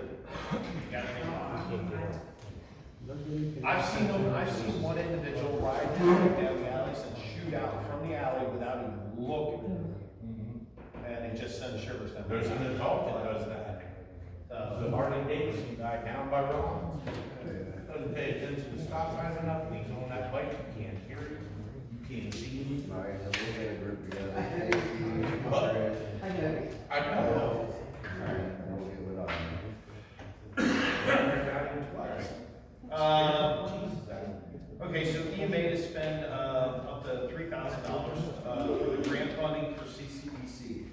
You gotta think about it. I've seen one individual ride down the alleys and shoot out from the alley without even looking. And it just sends shivers down. There's an adult that does that. The Harley Davidson guy down by Ron. Doesn't pay attention to stop signs enough, and he's on that bike, you can't hear him, you can't see him. All right, so we'll get a group together. I know. I know. All right, we'll get with us. Okay, so EMA to spend, up to $3,000, for the grant funding for CCDC.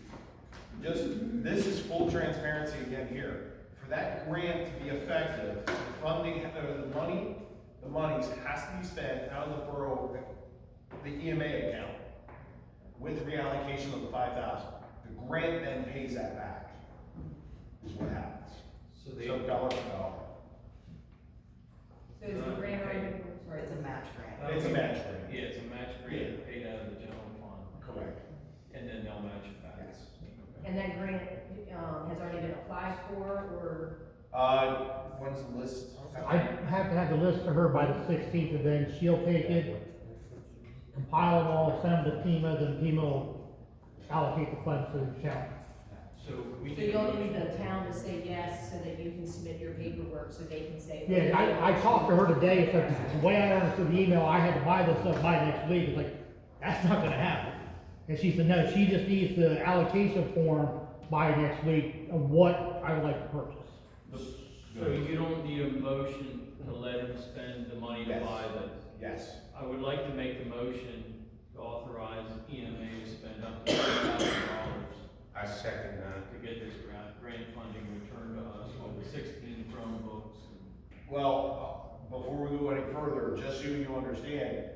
This is full transparency again here. For that grant to be effective, the funding, the monies has to be spent out of the borough, the EMA account, with reallocation of the 5,000. The grant then pays that back, is what happens. So So dollar for dollar. So is the grant already, sorry, It's a match grant. It's a match grant. Yeah, it's a match grant paid out of the general fund, Correct. and then they'll match it back. Yes. and that grant, has already been applied for, or? When's the list? I have to have the list to her by the 16th, and then she'll take it, compile it all, send them to FEMA, then FEMA will allocate the funds to the account. So we So need. you'll need the town to say yes, so that you can submit your paperwork, so they can say. Yeah, I talked to her today, so the way I understood the email, I had to buy this stuff by next week, it's like, that's not gonna happen. And she said, no, she just needs the allocation form by next week of what I would like to purchase. So you don't need a motion to let him spend the money to Yes. buy this? Yes. I would like to make the motion to authorize EMA to spend up to $3,000 I second that. to get this grant funding returned to us with the 16 Chromebooks. Well, before we go any further, just so you understand,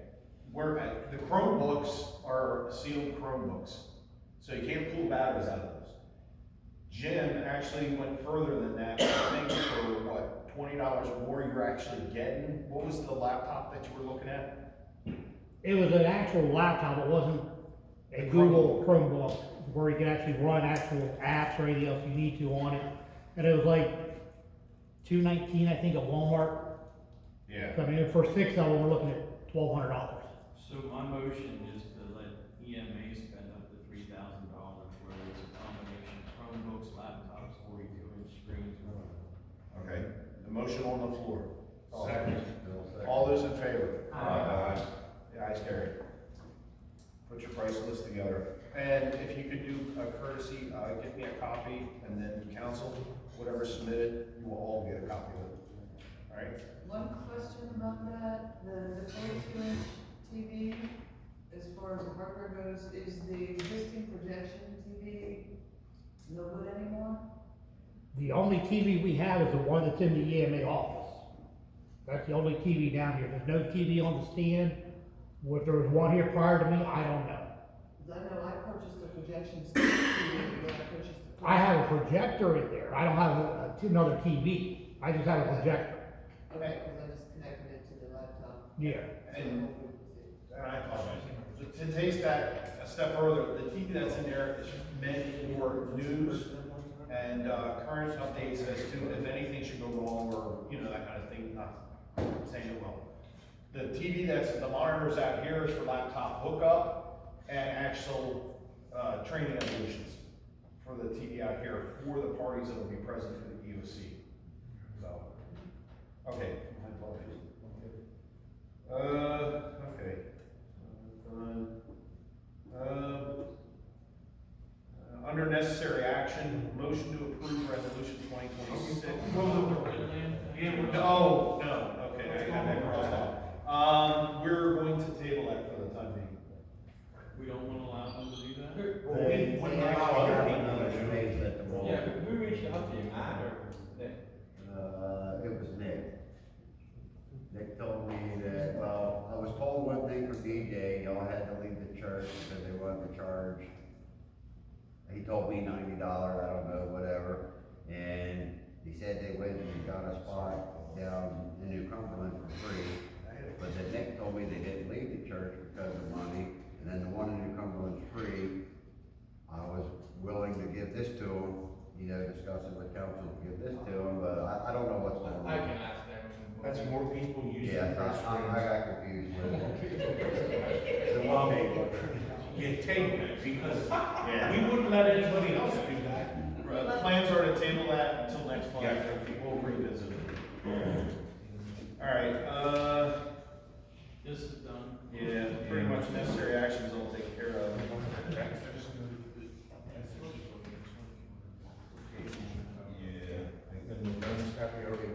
the Chromebooks are sealed Chromebooks, so you can't pull batteries out of those. Jim actually went further than that, I think for what, $20 more you're actually getting? What was the laptop that you were looking at? It was an actual laptop, it wasn't a Google Chromebook, where you can actually run actual apps or anything else you need to on it. And it was like $219, I think, at Walmart. Yeah. So I mean, for 6 of them, we're looking at $1,200. So my motion is to let EMA spend up to $3,000, whether it's a combination of Chromebooks, laptops, 42-inch screens. Okay, the motion on the floor. Second. All those in favor? Aye. The ayes carry. price list together. And if you could do a courtesy, give me a copy, and then council, whatever submitted, you will all get a copy of it. All right? One question about that, the 42-inch TV, as far as the hardware goes, is the existing projection TV no good anymore? The only TV we have is the one that's in the EMA office. That's the only TV down here. There's no TV on the stand. If there was one here prior to me, I don't know. Because I know I purchased a projection TV when I purchased the. I have a projector in there. I don't have another TV. I just have a projector. Okay, because I just connected it to the laptop. Yeah. And I apologize. To take that a step further, the TV that's in there is meant for news and current updates as to if anything should go wrong or, you know, that kind of thing, not saying it well. The TV the monitors out here is for laptop hookup and actual training evolutions for the TV out here for the parties that will be present for the EOC. So, okay, my apologies. Okay. Under necessary action, motion to approve resolution 2026. No, okay, I got that crossed out. We're going to table that for the time being. We don't want to allow them to do that? They allow other people to raise at the moment. Yeah, but who reached out to you, Matt or Nick? It was Nick. Nick told me that, well, I was told one thing from DJ, y'all had to leave the church because they wanted to charge. He told me $90, I don't know, whatever. And he said they went and got a spot down in New Cumberland for free. But then Nick told me they didn't leave the church because of money. And then the one in New Cumberland's free. I was willing to give this to him, you know, discuss it with council to give this to him, but I don't know what's going on. I can ask them. That's more people using. Yeah, I got confused with it. Well, you table it because we wouldn't let anybody else do that. Plans are to table that until next month. Yeah. We'll revisit it. All right, This is done. yeah, pretty much necessary actions all taken care of.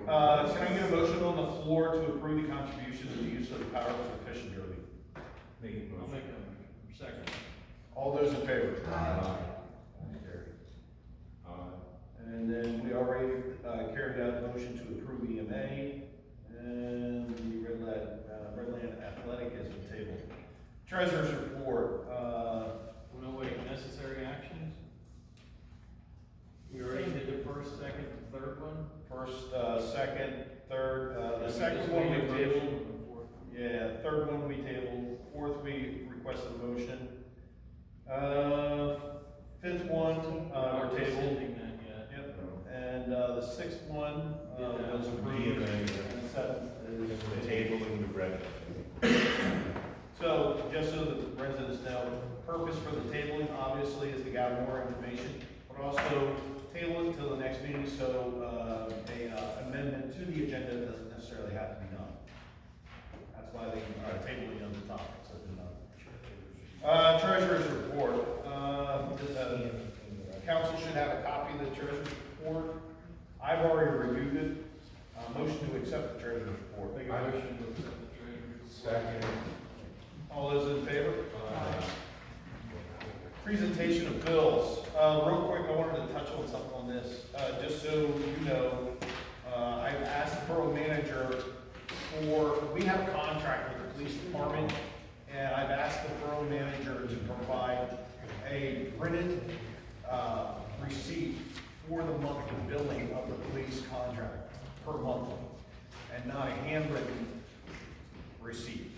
Can I get a motion on the floor to approve the contribution to the use of the power for the fishing derby? I'll make a second. All those in favor? And then we already carried out the motion to approve EMA, and the Redland Athletic has been tabled. Treasurer's report, No, wait, necessary actions? We already did the first, second, and third one? first, second, third, the second one we tabled. Yeah, third one we tabled, fourth we requested a motion. Fifth one, we're tabled. Yep, and, the sixth one, was approved, and the seventh is Tabling the red. So, just so the residents know, purpose for the tabling obviously is to gather more information, but also table it until the next meeting, so, a amendment to the agenda doesn't necessarily have to be done. That's why they are tabling on the topic, so they're not. Treasurer's report, council should have a copy of the treasurer's report. I've already reviewed it. Motion to accept the treasurer's report. Make a motion to accept the treasurer's. Second. All those in favor? Presentation of bills. Real quick, I wanted to touch on something on this. Just so you know, I've asked the borough manager we have a contract with the police department, and I've asked the borough manager to provide a printed receipt for the monthly billing of the police contract per month, and not a handwritten receipt.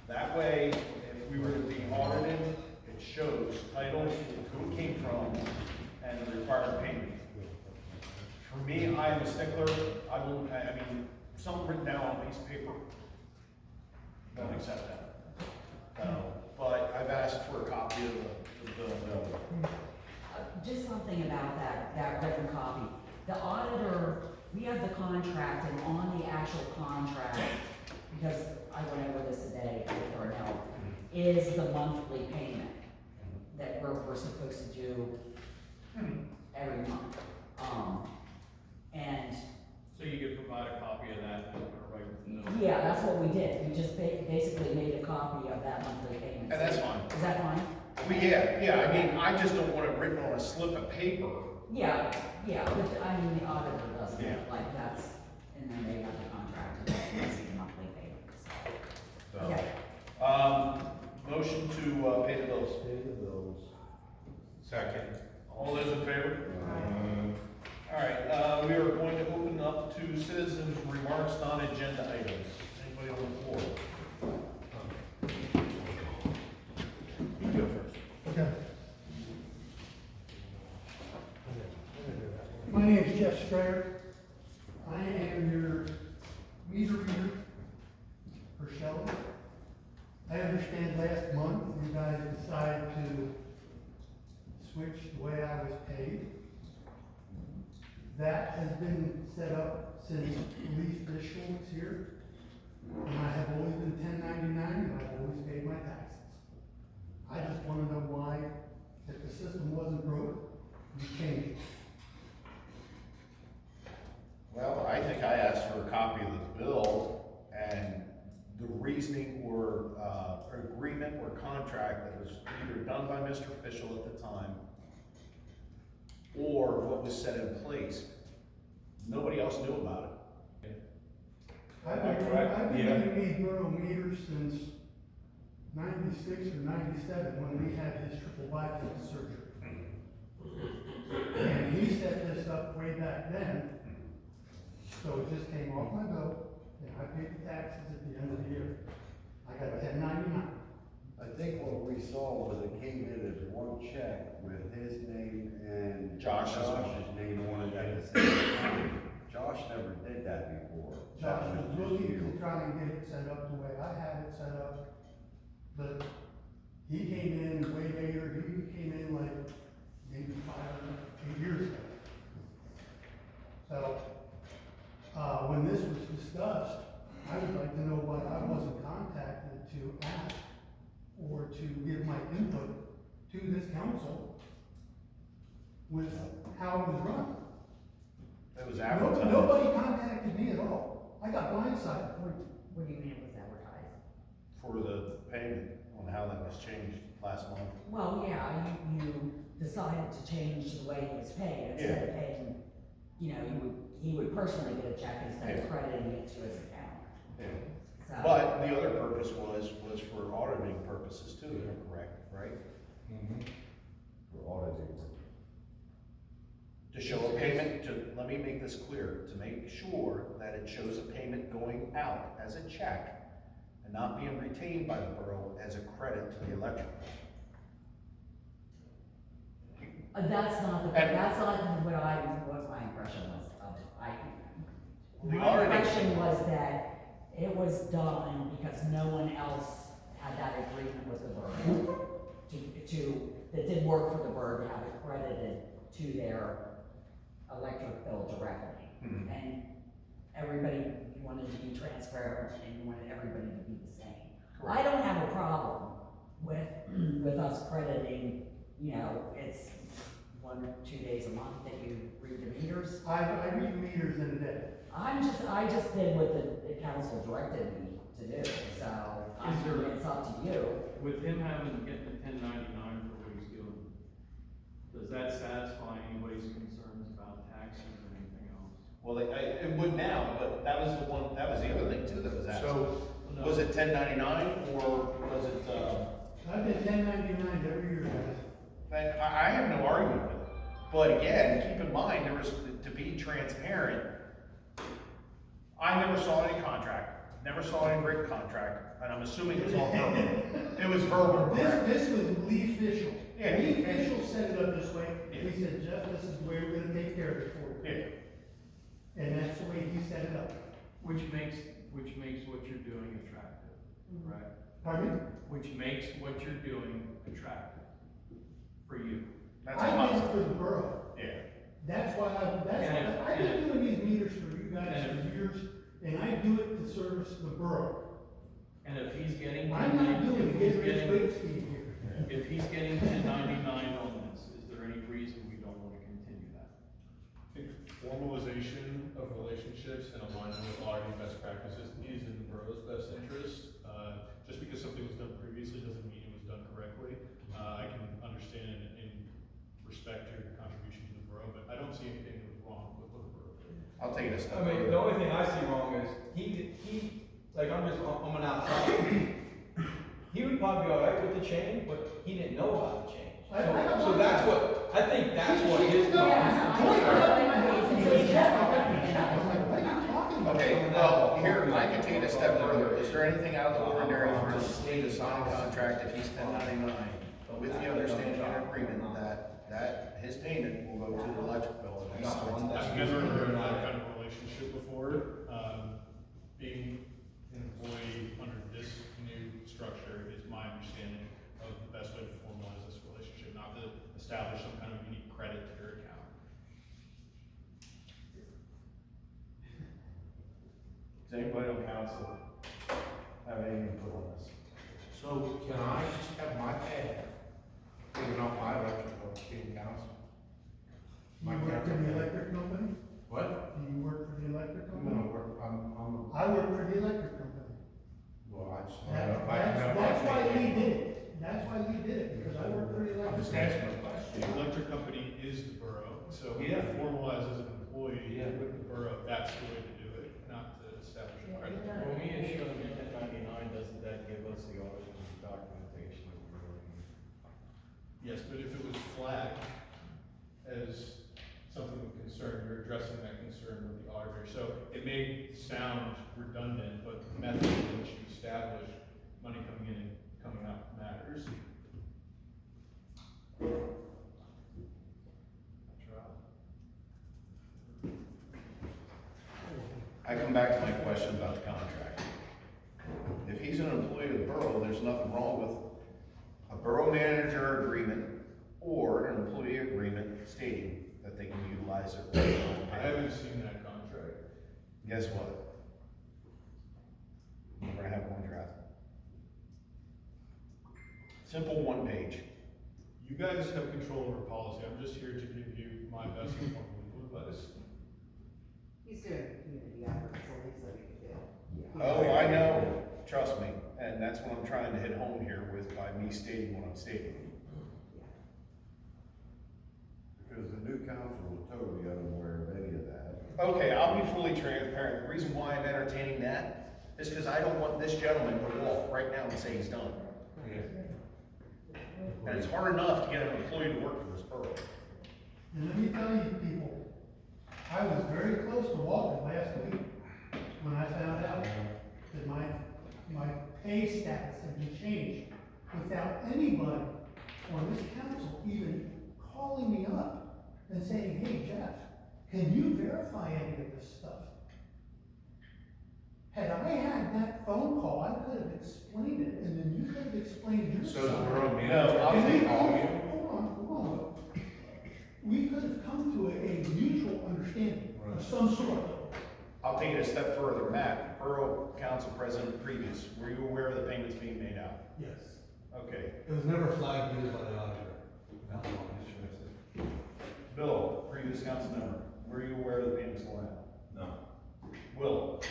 That way, if we were to be audited, it shows title, who it came from, and the required payment. For me, I am a stickler. I mean, something written down on a piece of paper, don't accept that. But I've asked for a copy of the bill. Just something about that written copy. The auditor, we have the contract, and on the actual contract, because I went over this today with her help, is the monthly due every month. And So you could provide a copy of that and put it right within the. yeah, that's what we did. We just basically made a copy of that monthly payment. And that's fine. Is that fine? Well, yeah, I mean, I just don't want it written on a slip of paper. Yeah, but I mean, the auditor does Yeah. it, like that's, and then they have the contract, and that's the monthly payment, so. So, Okay. motion to, pay the bills. Pay the bills. Second. All those in favor? All right, we are going to open up to citizens' remarks, non-agenda items. Anybody on the floor? You go first. Okay. My name is Jeff Strayer. I am your meter reader for Shelley. I understand last month you guys decided to switch the way I was paid. That has been set up since Lee Fishel was here. And I have always been 1099 and I've always paid my taxes. I just want to know why, if the system wasn't broke, you changed it. Well, I think I asked for a copy of the bill and the reasoning or, agreement or contract that was either done by Mr. Fishel at the time or what was set in place. Nobody else knew about it. I've been using these borough meters since 96 or 97 when we had his triple bypass surgery. And he set this up way back then, so it just came off my bill, and I paid the taxes at the end of the year. I got 1099. I think what we saw was it came in as one check with his name and Josh's name on it at the same time. Josh never did that before. Josh was just looking you. to try and get it set up the way I had it set up, but he came in way later, he came in like maybe 5 or 8 years ago. So, when this was discussed, I would like to know why I wasn't contacted to ask or to give my input to this council with how it was run. It was advertised. Nobody contacted me at all. I got blindsided. What do you mean it was advertised? For the payment on how that was changed last month. Well, yeah, you decided to change the way he was paid, instead of paying, you know, he would personally get a check instead of crediting it to his account. Yeah. So. But the other purpose was for auditing purposes too, if I'm correct, right? For auditing purposes. To show a payment, let me make this clear, to make sure that it shows a payment going out as a check and not being retained by the borough as a credit to the electric. That's not what my impression was of it. The My auditing- impression was that it was done because no one else had that agreement with the borough. That did work for the borough to have it credited to their electric bill directly. And everybody wanted to be transparent and you wanted everybody to be the same. Correct. I don't have a problem with us crediting, you know, it's 1 or 2 days a month that you read the meters. I read meters in a day. I just did what the council directed me to do, so it's up to you. With him getting the 1099 for what he's doing, does that satisfy anybody's concerns about taxes or anything else? Well, it would now, but that was the other thing too that was asked. So, no. Was it 1099 or was it, I've been 1099 every year, guys. I have no argument with it. But again, keep in mind, there was, to be transparent, I never saw any contract, never saw any written contract, and I'm assuming it was all verbal. It was verbal, correct? This was Lee Fishel. Yeah. Lee Fishel set it up this way. He said, Jeff, this is the way we're gonna take care of it for you. Yeah. And that's the way he set it up. Which makes what you're doing attractive, right? Pardon me? Which makes what you're doing attractive for you. That's I did it positive. for the borough. Yeah. That's why I've been doing these meters for you guys for years, and I do it to service the borough. And if he's getting. I'm not doing if he's get rich getting- quick scheme here. If he's getting 1099 on this, is there any reason we don't wanna continue that. I think formalization of relationships and alignment with auditing best practices is in the borough's best interest. Just because something was done previously doesn't mean it was done correctly. I can understand and respect your contribution to the borough, but I don't see anything that was wrong with what the borough did. I'll take it a step I mean, further. the only thing I see wrong is, like, I'm an outsider. He would probably be all right with the change, but he didn't know about the change. So that's what, I think that's what his Okay, well, here, I can take it a step further. Is there anything out of the ordinary for the state to sign a contract if he's 1099, but with the understanding and agreement that his payment will go to the electric bill? If he signs that. I've never heard of that kind of relationship before. Being an employee under this new structure is my understanding of the best way to formalize this relationship, not to establish some kind of unique credit to your account. Does anybody on council have any input on this? So can I just have my pay taken off my electric bill, being council? You work for the electric company? What? Do you work for the electric I'm company? gonna work, I work for the electric company. well, I just wanna know if I can have my That's why pay we taken. did it. That's why we did it, because I work for the I'm electric. just asking a question. The electric company is the borough, so if Yeah. you formalize as an employee Yeah. with the borough, that's the way to do it, not to establish a credit. When we issue a 1099, doesn't that give us the audit documentation that we're looking at? Yes, but if it was flagged as something of concern, you're addressing that concern with the auditor. So it may sound redundant, but the method in which you establish money coming in and coming out matters. I come back to my question about the contract. If he's an employee of the borough, there's nothing wrong with a borough manager agreement or an employee agreement stating that they can utilize it. I haven't seen that contract. Guess what? We're gonna have one draft. Simple one page. You guys have control over policy. I'm just here to give you my best informed legal advice. He's doing community efforts, at least that we could do. Oh, I know, trust me, and that's what I'm trying to hit home here with by me stating what I'm stating. Because the new council was totally unaware of any of that. Okay, I'll be fully transparent. The reason why I'm entertaining that is because I don't want this gentleman to walk right now and say he's done. And it's hard enough to get an employee to work for this borough. And let me tell you, people, I was very close to walking last week when I found out that my pay status had been changed without anybody on this council even calling me up and saying, hey, Jeff, can you verify any of this stuff? Had I had that phone call, I could have explained it, and then you could have explained your So the side. borough No, manager, I'll did they take- call you? Hold on. We could have come to a mutual understanding of some sort. I'll take it a step further. Matt, Borough Council President previous, were you aware of the payments being made out? Yes. Okay. It was never flagged either by the auditor. That's all I'm interested. Bill, previous council member, were you aware of the payments going out? No. Will?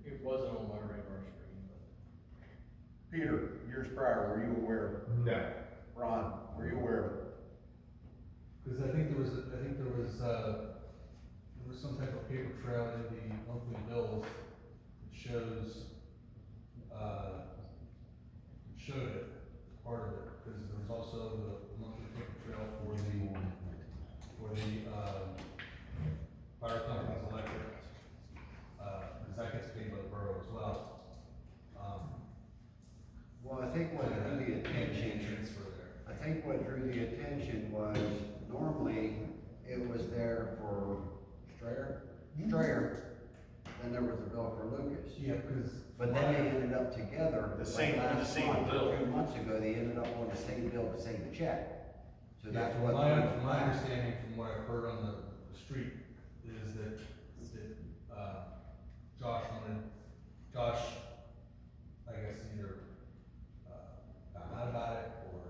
It wasn't on my radar screen, but. Peter, years prior, were you aware? No. Ron, were you aware of it? Because I think there was some type of paper trail in the monthly bills that showed it, part of it, because there was also the monthly paper trail for the fire company's electric, because that gets paid by the borough as well. Well, I think what drew the attention, I think what drew the attention was normally it was there for Strayer, then there was a bill for Lucas. Yeah, because. But then they ended up together. The same- like the last same month, bill. 2 months ago, they ended up on the same bill, the same check. So Yeah, that's from what. my understanding, from what I've heard on the street, is that Josh, I guess either, got mad about it or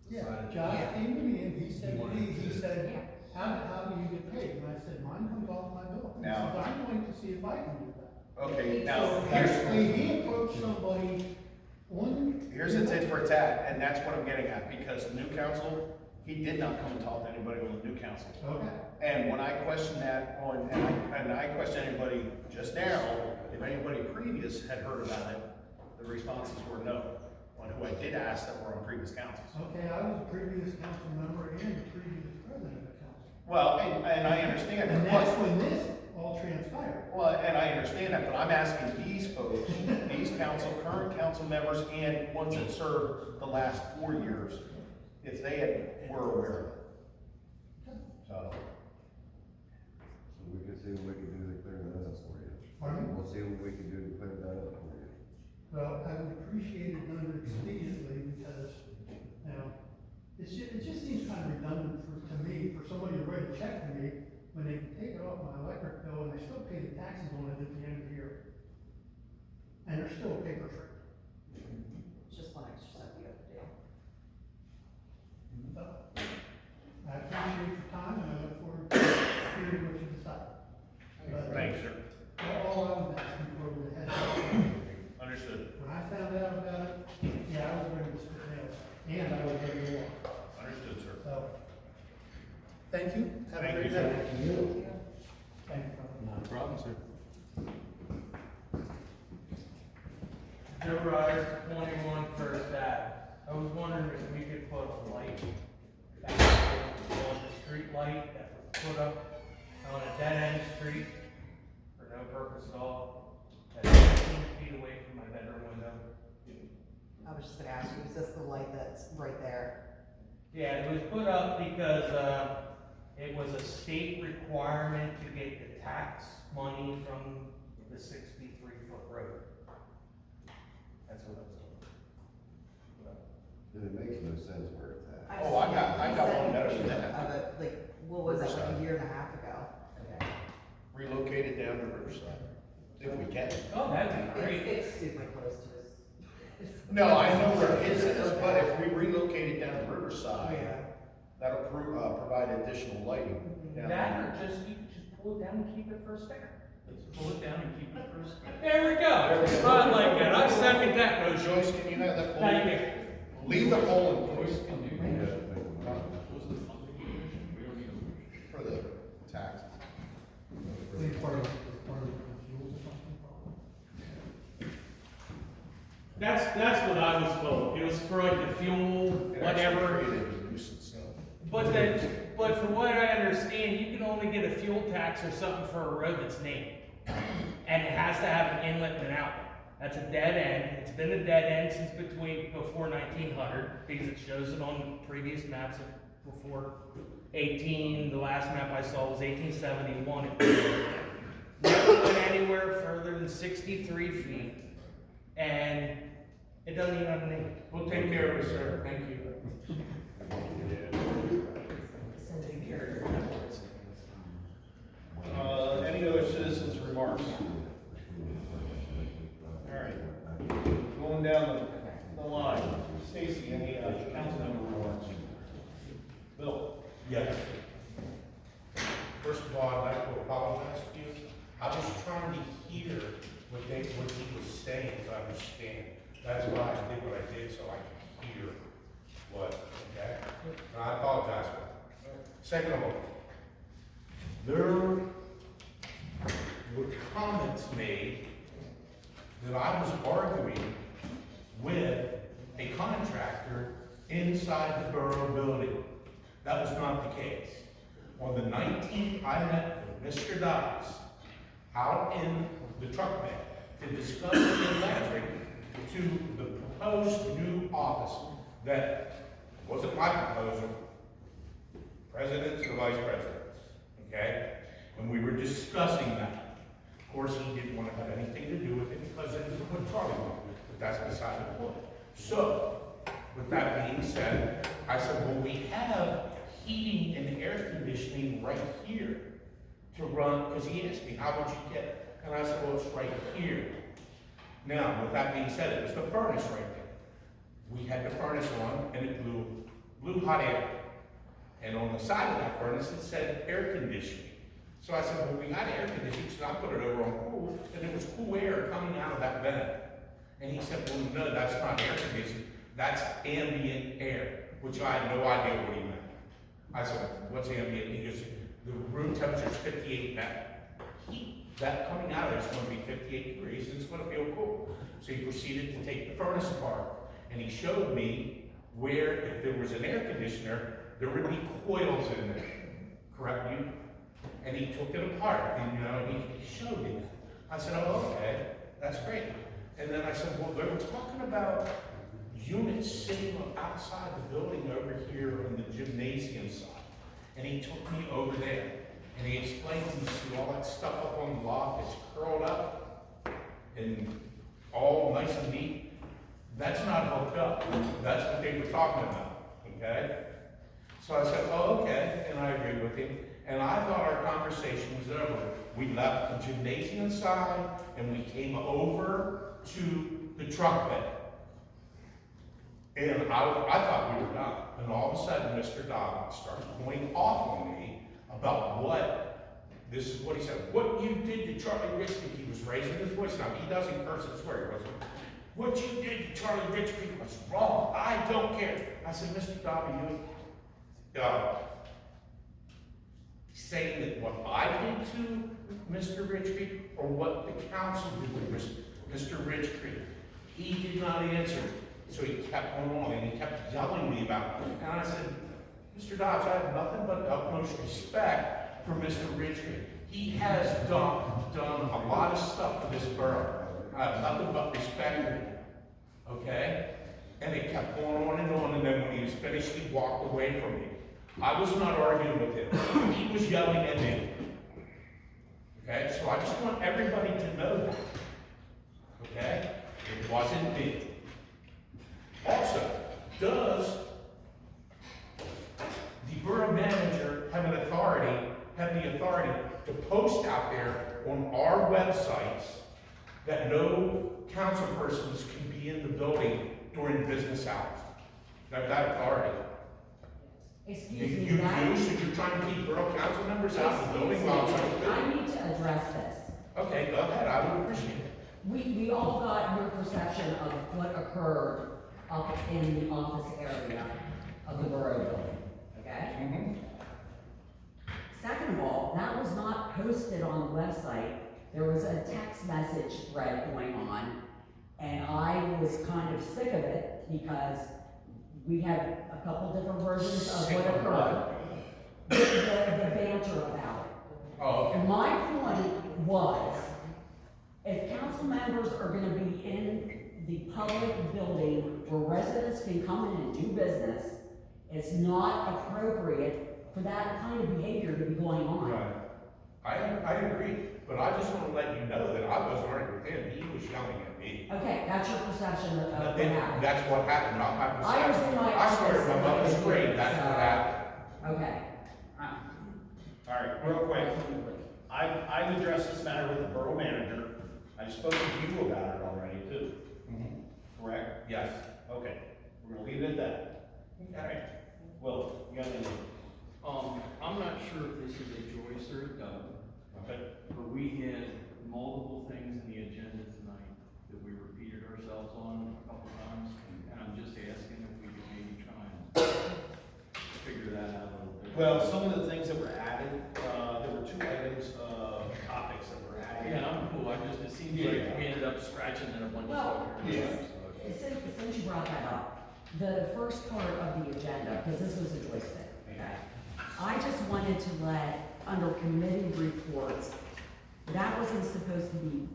Yeah, decided. Josh came to me and he said, he said, how do you get paid? And I said, mine comes off my bill. He Now- said, I'm going to see if I can do that. Okay, now, So basically, he approached somebody on. here's a tit for tat, and that's what I'm getting at, because the new council, he did not come and talk to anybody on the new council. Okay. And when I questioned that on, and I questioned anybody just now, if anybody previous had heard about it, the responses were no, on who I did ask that were on previous councils. Okay, I was a previous council member and a previous president of council. Well, and I understand And that, that's but, when this all transpired. well, and I understand that, but I'm asking these folks, these current council members and ones that served the last 4 years, if they were aware of it. So, So we can see what we can do to clear that up for you. Pardon? We'll see what we can do to clear that up for you. Well, I would appreciate it done expediently because, you know, it just seems kind of redundant to me, for somebody to write a check to me when they can take it off my electric bill and they still pay the taxes on it at the end of the year. And there's still a paper trail. It's just one extra step you have to do. So, I appreciate your time and I look forward to hearing what you decide. But, thanks, sir. all I was asking for was a heads up. Understood. When I found out about it, yeah, I was ready to spit nails, and I was ready to walk. Understood, sir. So, thank you. Have a Thank great you, sir. day. Thank you. Not a problem, sir. Joe Ryder, 21 First Ave. I was wondering if we could put a light back on the street light that was put up on a dead end street for no purpose at all. That's 15 feet away from my bedroom window. I was just gonna ask you, is this the light that's right there? Yeah, it was put up because, it was a state requirement to get the tax money from the 63-foot road. That's what it was. And it makes no sense where it's at. Oh, I got one better than that. Of it, like, what was that, like a year and a half ago? Okay. Relocated down to Riverside, if we can. Oh, that'd be great. It's super close to his. No, I know where his is, but if we relocate it down to Riverside, Yeah. that'll provide additional lighting. down That there. or just, you could just pull it down and keep it for a spare. Let's pull it down and keep it first. There we go. There we go. I like that. I second that motion. Joyce, can you have that poll? Thank you. Leave the poll in place for the tax. That's what I was told. It was for like the fuel, whatever. Created a nuisance, so. But then, but from what I understand, you can only get a fuel tax or something for a road that's named. And it has to have an inlet and an outlet. That's a dead end. It's been a dead end since before 1900, because it shows it on previous maps before 18, the last map I saw was 1871. It never went anywhere further than 63 feet. And it doesn't even have a name. We'll take care of it, sir, thank you. Any other citizens' remarks? All right, going down the line. Stacy, any council member remarks? Bill? Yes. First of all, I'd like to apologize to you. I was trying to hear what he was saying to understand. That's why I did what I did, so I could hear what, okay? And I apologize for that. Second of all, there were comments made that I was arguing with a contractor inside the borough building. That was not the case. On the 19th, I met with Mr. Dodds out in the truck bed to discuss the electric to the proposed new office that wasn't my proposal, presidents or vice presidents, okay? And we were discussing that. Of course, he didn't want to have anything to do with it because it was what Charlie wanted, but that's beside the point. So, with that being said, I said, well, we have heating and air conditioning right here to run, because he asked me, how would you get it? And I said, well, it's right here. Now, with that being said, it was the furnace right there. We had the furnace on, and it blew hot air. And on the side of that furnace, it said air conditioning. So I said, well, we got air conditioning, so I put it over on cool, and there was cool air coming out of that vent. And he said, well, no, that's not air conditioning, that's ambient air, which I had no idea what he meant. I said, what's ambient? He goes, the room temperature is 58 heat. That coming out of it is going to be 58 degrees, and it's going to feel cool. So he proceeded to take the furnace apart, and he showed me where, if there was an air conditioner, there would be coils in there. Correct you? And he took it apart, and he showed me that. I said, oh, okay, that's great. And then I said, well, they were talking about units sitting outside the building over here on the gymnasium side. And he took me over there, and he explained to me, see all that stuff up on the loft, it's curled up, and all nice and neat. That's not hooked up. That's what they were talking about, okay? So I said, oh, okay, and I agreed with him. And I thought our conversation was over. We left the gymnasium side, and we came over to the truck bed. And I thought we were done. And all of a sudden, Mr. Dobbins starts going off on me about this is what he said, what you did to Charlie Rich Creek. He was raising his voice. Now, he doesn't curse and swear, he wasn't. What you did to Charlie Rich Creek was wrong. I don't care. I said, Mr. Dobbins, saying that what I did to Mr. Rich Creek or what the council did to Mr. Rich Creek. He did not answer. So he kept on and he kept yelling me about it. And I said, Mr. Dodge, I have nothing but utmost respect for Mr. Rich Creek. He has done a lot of stuff for this borough. I have nothing but respect for him. Okay? And it kept going on, and then when he was finished, he walked away from me. I was not arguing with him. He was yelling at me. Okay? So I just want everybody to know that. Okay? It wasn't me. Also, does the borough manager have the authority to post out there on our websites that no council persons can be in the building during business hours? Have that authority? Excuse You me, do, so you're trying to keep borough council members out of the building while it's open? I need to address this. Okay, go ahead, I would appreciate it. We all got your perception of what occurred up in the office area of the borough building, okay? Mm-hmm. Second of all, that was not posted on the website. There was a text message thread going on, and I was kind of sick of it because we had a couple different versions of what occurred. The banter about it. Oh, okay. And my point was, if council members are gonna be in the public building where residents can come in and do business, it's not appropriate for that kind of behavior to be going on. Right. I agree, but I just want to let you know that I wasn't arguing with him, he was yelling at me. Okay, that's your perception of what And happened. that's what happened, not my I was in perception. my I swear office to my mother's grave, that's what happened. Okay. All right, real quick. I've addressed this matter with the borough manager. I've spoken to you about it already too. Correct? Yes. Okay, we're gonna leave it at that. All right. Will, you got anything? I'm not sure if this is a Joyce or a Doug. Okay. But we had multiple things in the agenda tonight that we repeated ourselves on a couple times, and I'm just asking if we could maybe try and figure that out a little bit. Well, some of the things that were added, there were 2 items of topics that were added. Yeah, I'm cool, it seems like we ended up scratching that a bunch of Well, stuff here. since you brought that up, the first part of the agenda, because this was a Joyce thing, okay? I just wanted to let, under committee reports, that wasn't supposed to be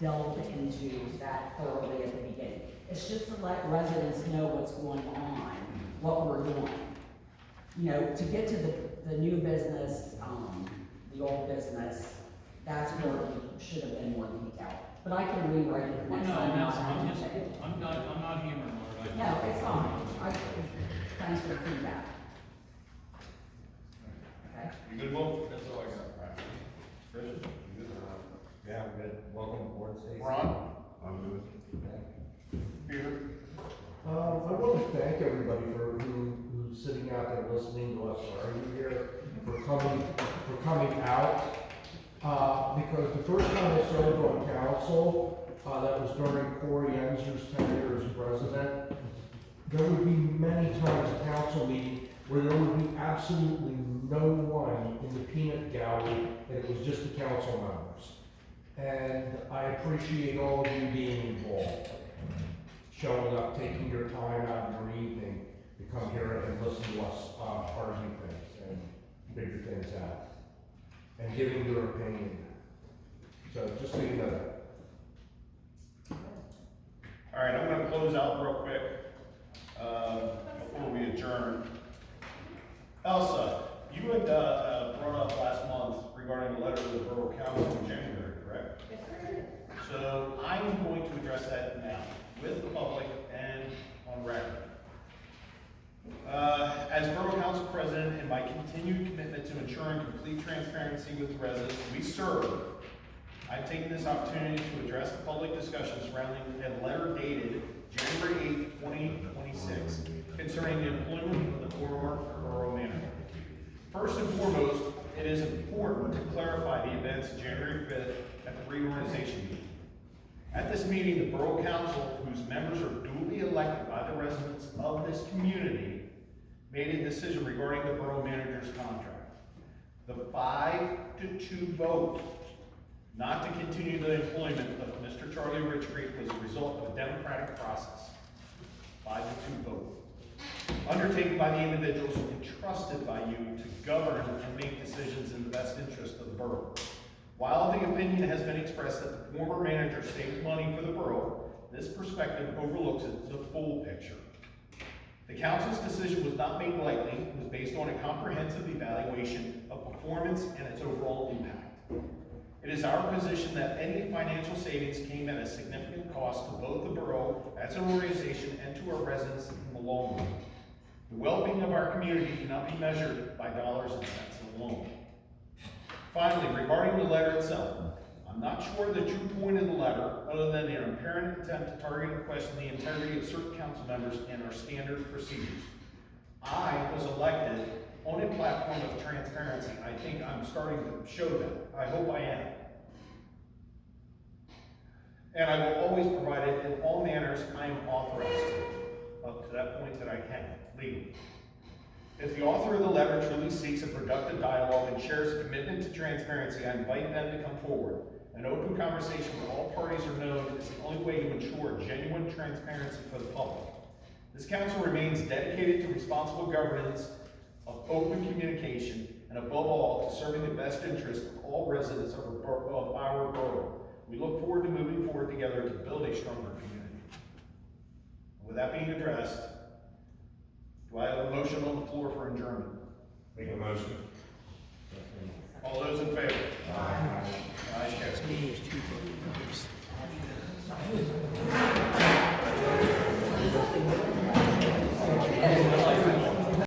delved into that thoroughly at the beginning. It's just to let residents know what's going on, what we're doing. You know, to get to the new business, the old business, that's where it should have been more detailed. But I can rewrite it next time. I'm not hammering on it. No, it's fine. Thanks for the feedback. Okay. You good, Will? That's all I got. Christian? You good? Yeah, I'm good. Welcome aboard, Stacy. Ron? I'm good. Peter? I want to thank everybody who's sitting out there and listening to us argue here, for coming out. Because the first time I served on council, that was during Corey Enzer's tenure as president, there would be many times a council meeting where there would be absolutely no one in the peanut gallery, and it was just the council members. And I appreciate all of you being involved, showing up, taking your time out of your evening to come here and listen to us argue things and figure things out, and giving your opinion. So just so you know that. All right, I'm gonna close out real quick, before we adjourn. Elsa, you had, brought up last month regarding the letter to the Borough Council in January, correct? Yes, sir. So I am going to address that now with the public and on record. As Borough Council President and my continued commitment to ensuring complete transparency with the residents we serve, I've taken this opportunity to address the public discussion surrounding a letter dated January 8th, 2026, concerning the employment of the former borough manager. First and foremost, it is important to clarify the events of January 5th at the reorganization meeting. At this meeting, the Borough Council, whose members are duly elected by the residents of this community, made a decision regarding the borough manager's contract. The 5-2 vote not to continue the employment of Mr. Charlie Richgreet was a result of a democratic process. 5-2 vote. Undertaken by the individuals entrusted by you to govern and make decisions in the best interest of the borough. While the opinion has been expressed that the former manager saved money for the borough, this perspective overlooks the full picture. The council's decision was not made lightly. It was based on a comprehensive evaluation of performance and its overall impact. It is our position that any financial savings came at a significant cost to both the borough as an organization and to our residents in the long run. The well-being of our community cannot be measured by dollars and cents alone. Finally, regarding the letter itself, I'm not sure the true point of the letter, other than an apparent attempt to target and question the integrity of certain council members and our standard procedures. I was elected on a platform of transparency. I think I'm starting to show that. I hope I am. And I will always provide it in all manners I am authorized to, up to that point that I can, legally. If the author of the letter truly seeks a productive dialogue and shares a commitment to transparency, I invite them to come forward. An open conversation where all parties are known is the only way to ensure genuine transparency for the public. This council remains dedicated to responsible governance, of open communication, and above all, to serving the best interest of all residents of our borough. We look forward to moving forward together to build a stronger community. With that being addressed, do I have a motion on the floor for adjournment? Make a motion. All those in favor? Aye. Aye.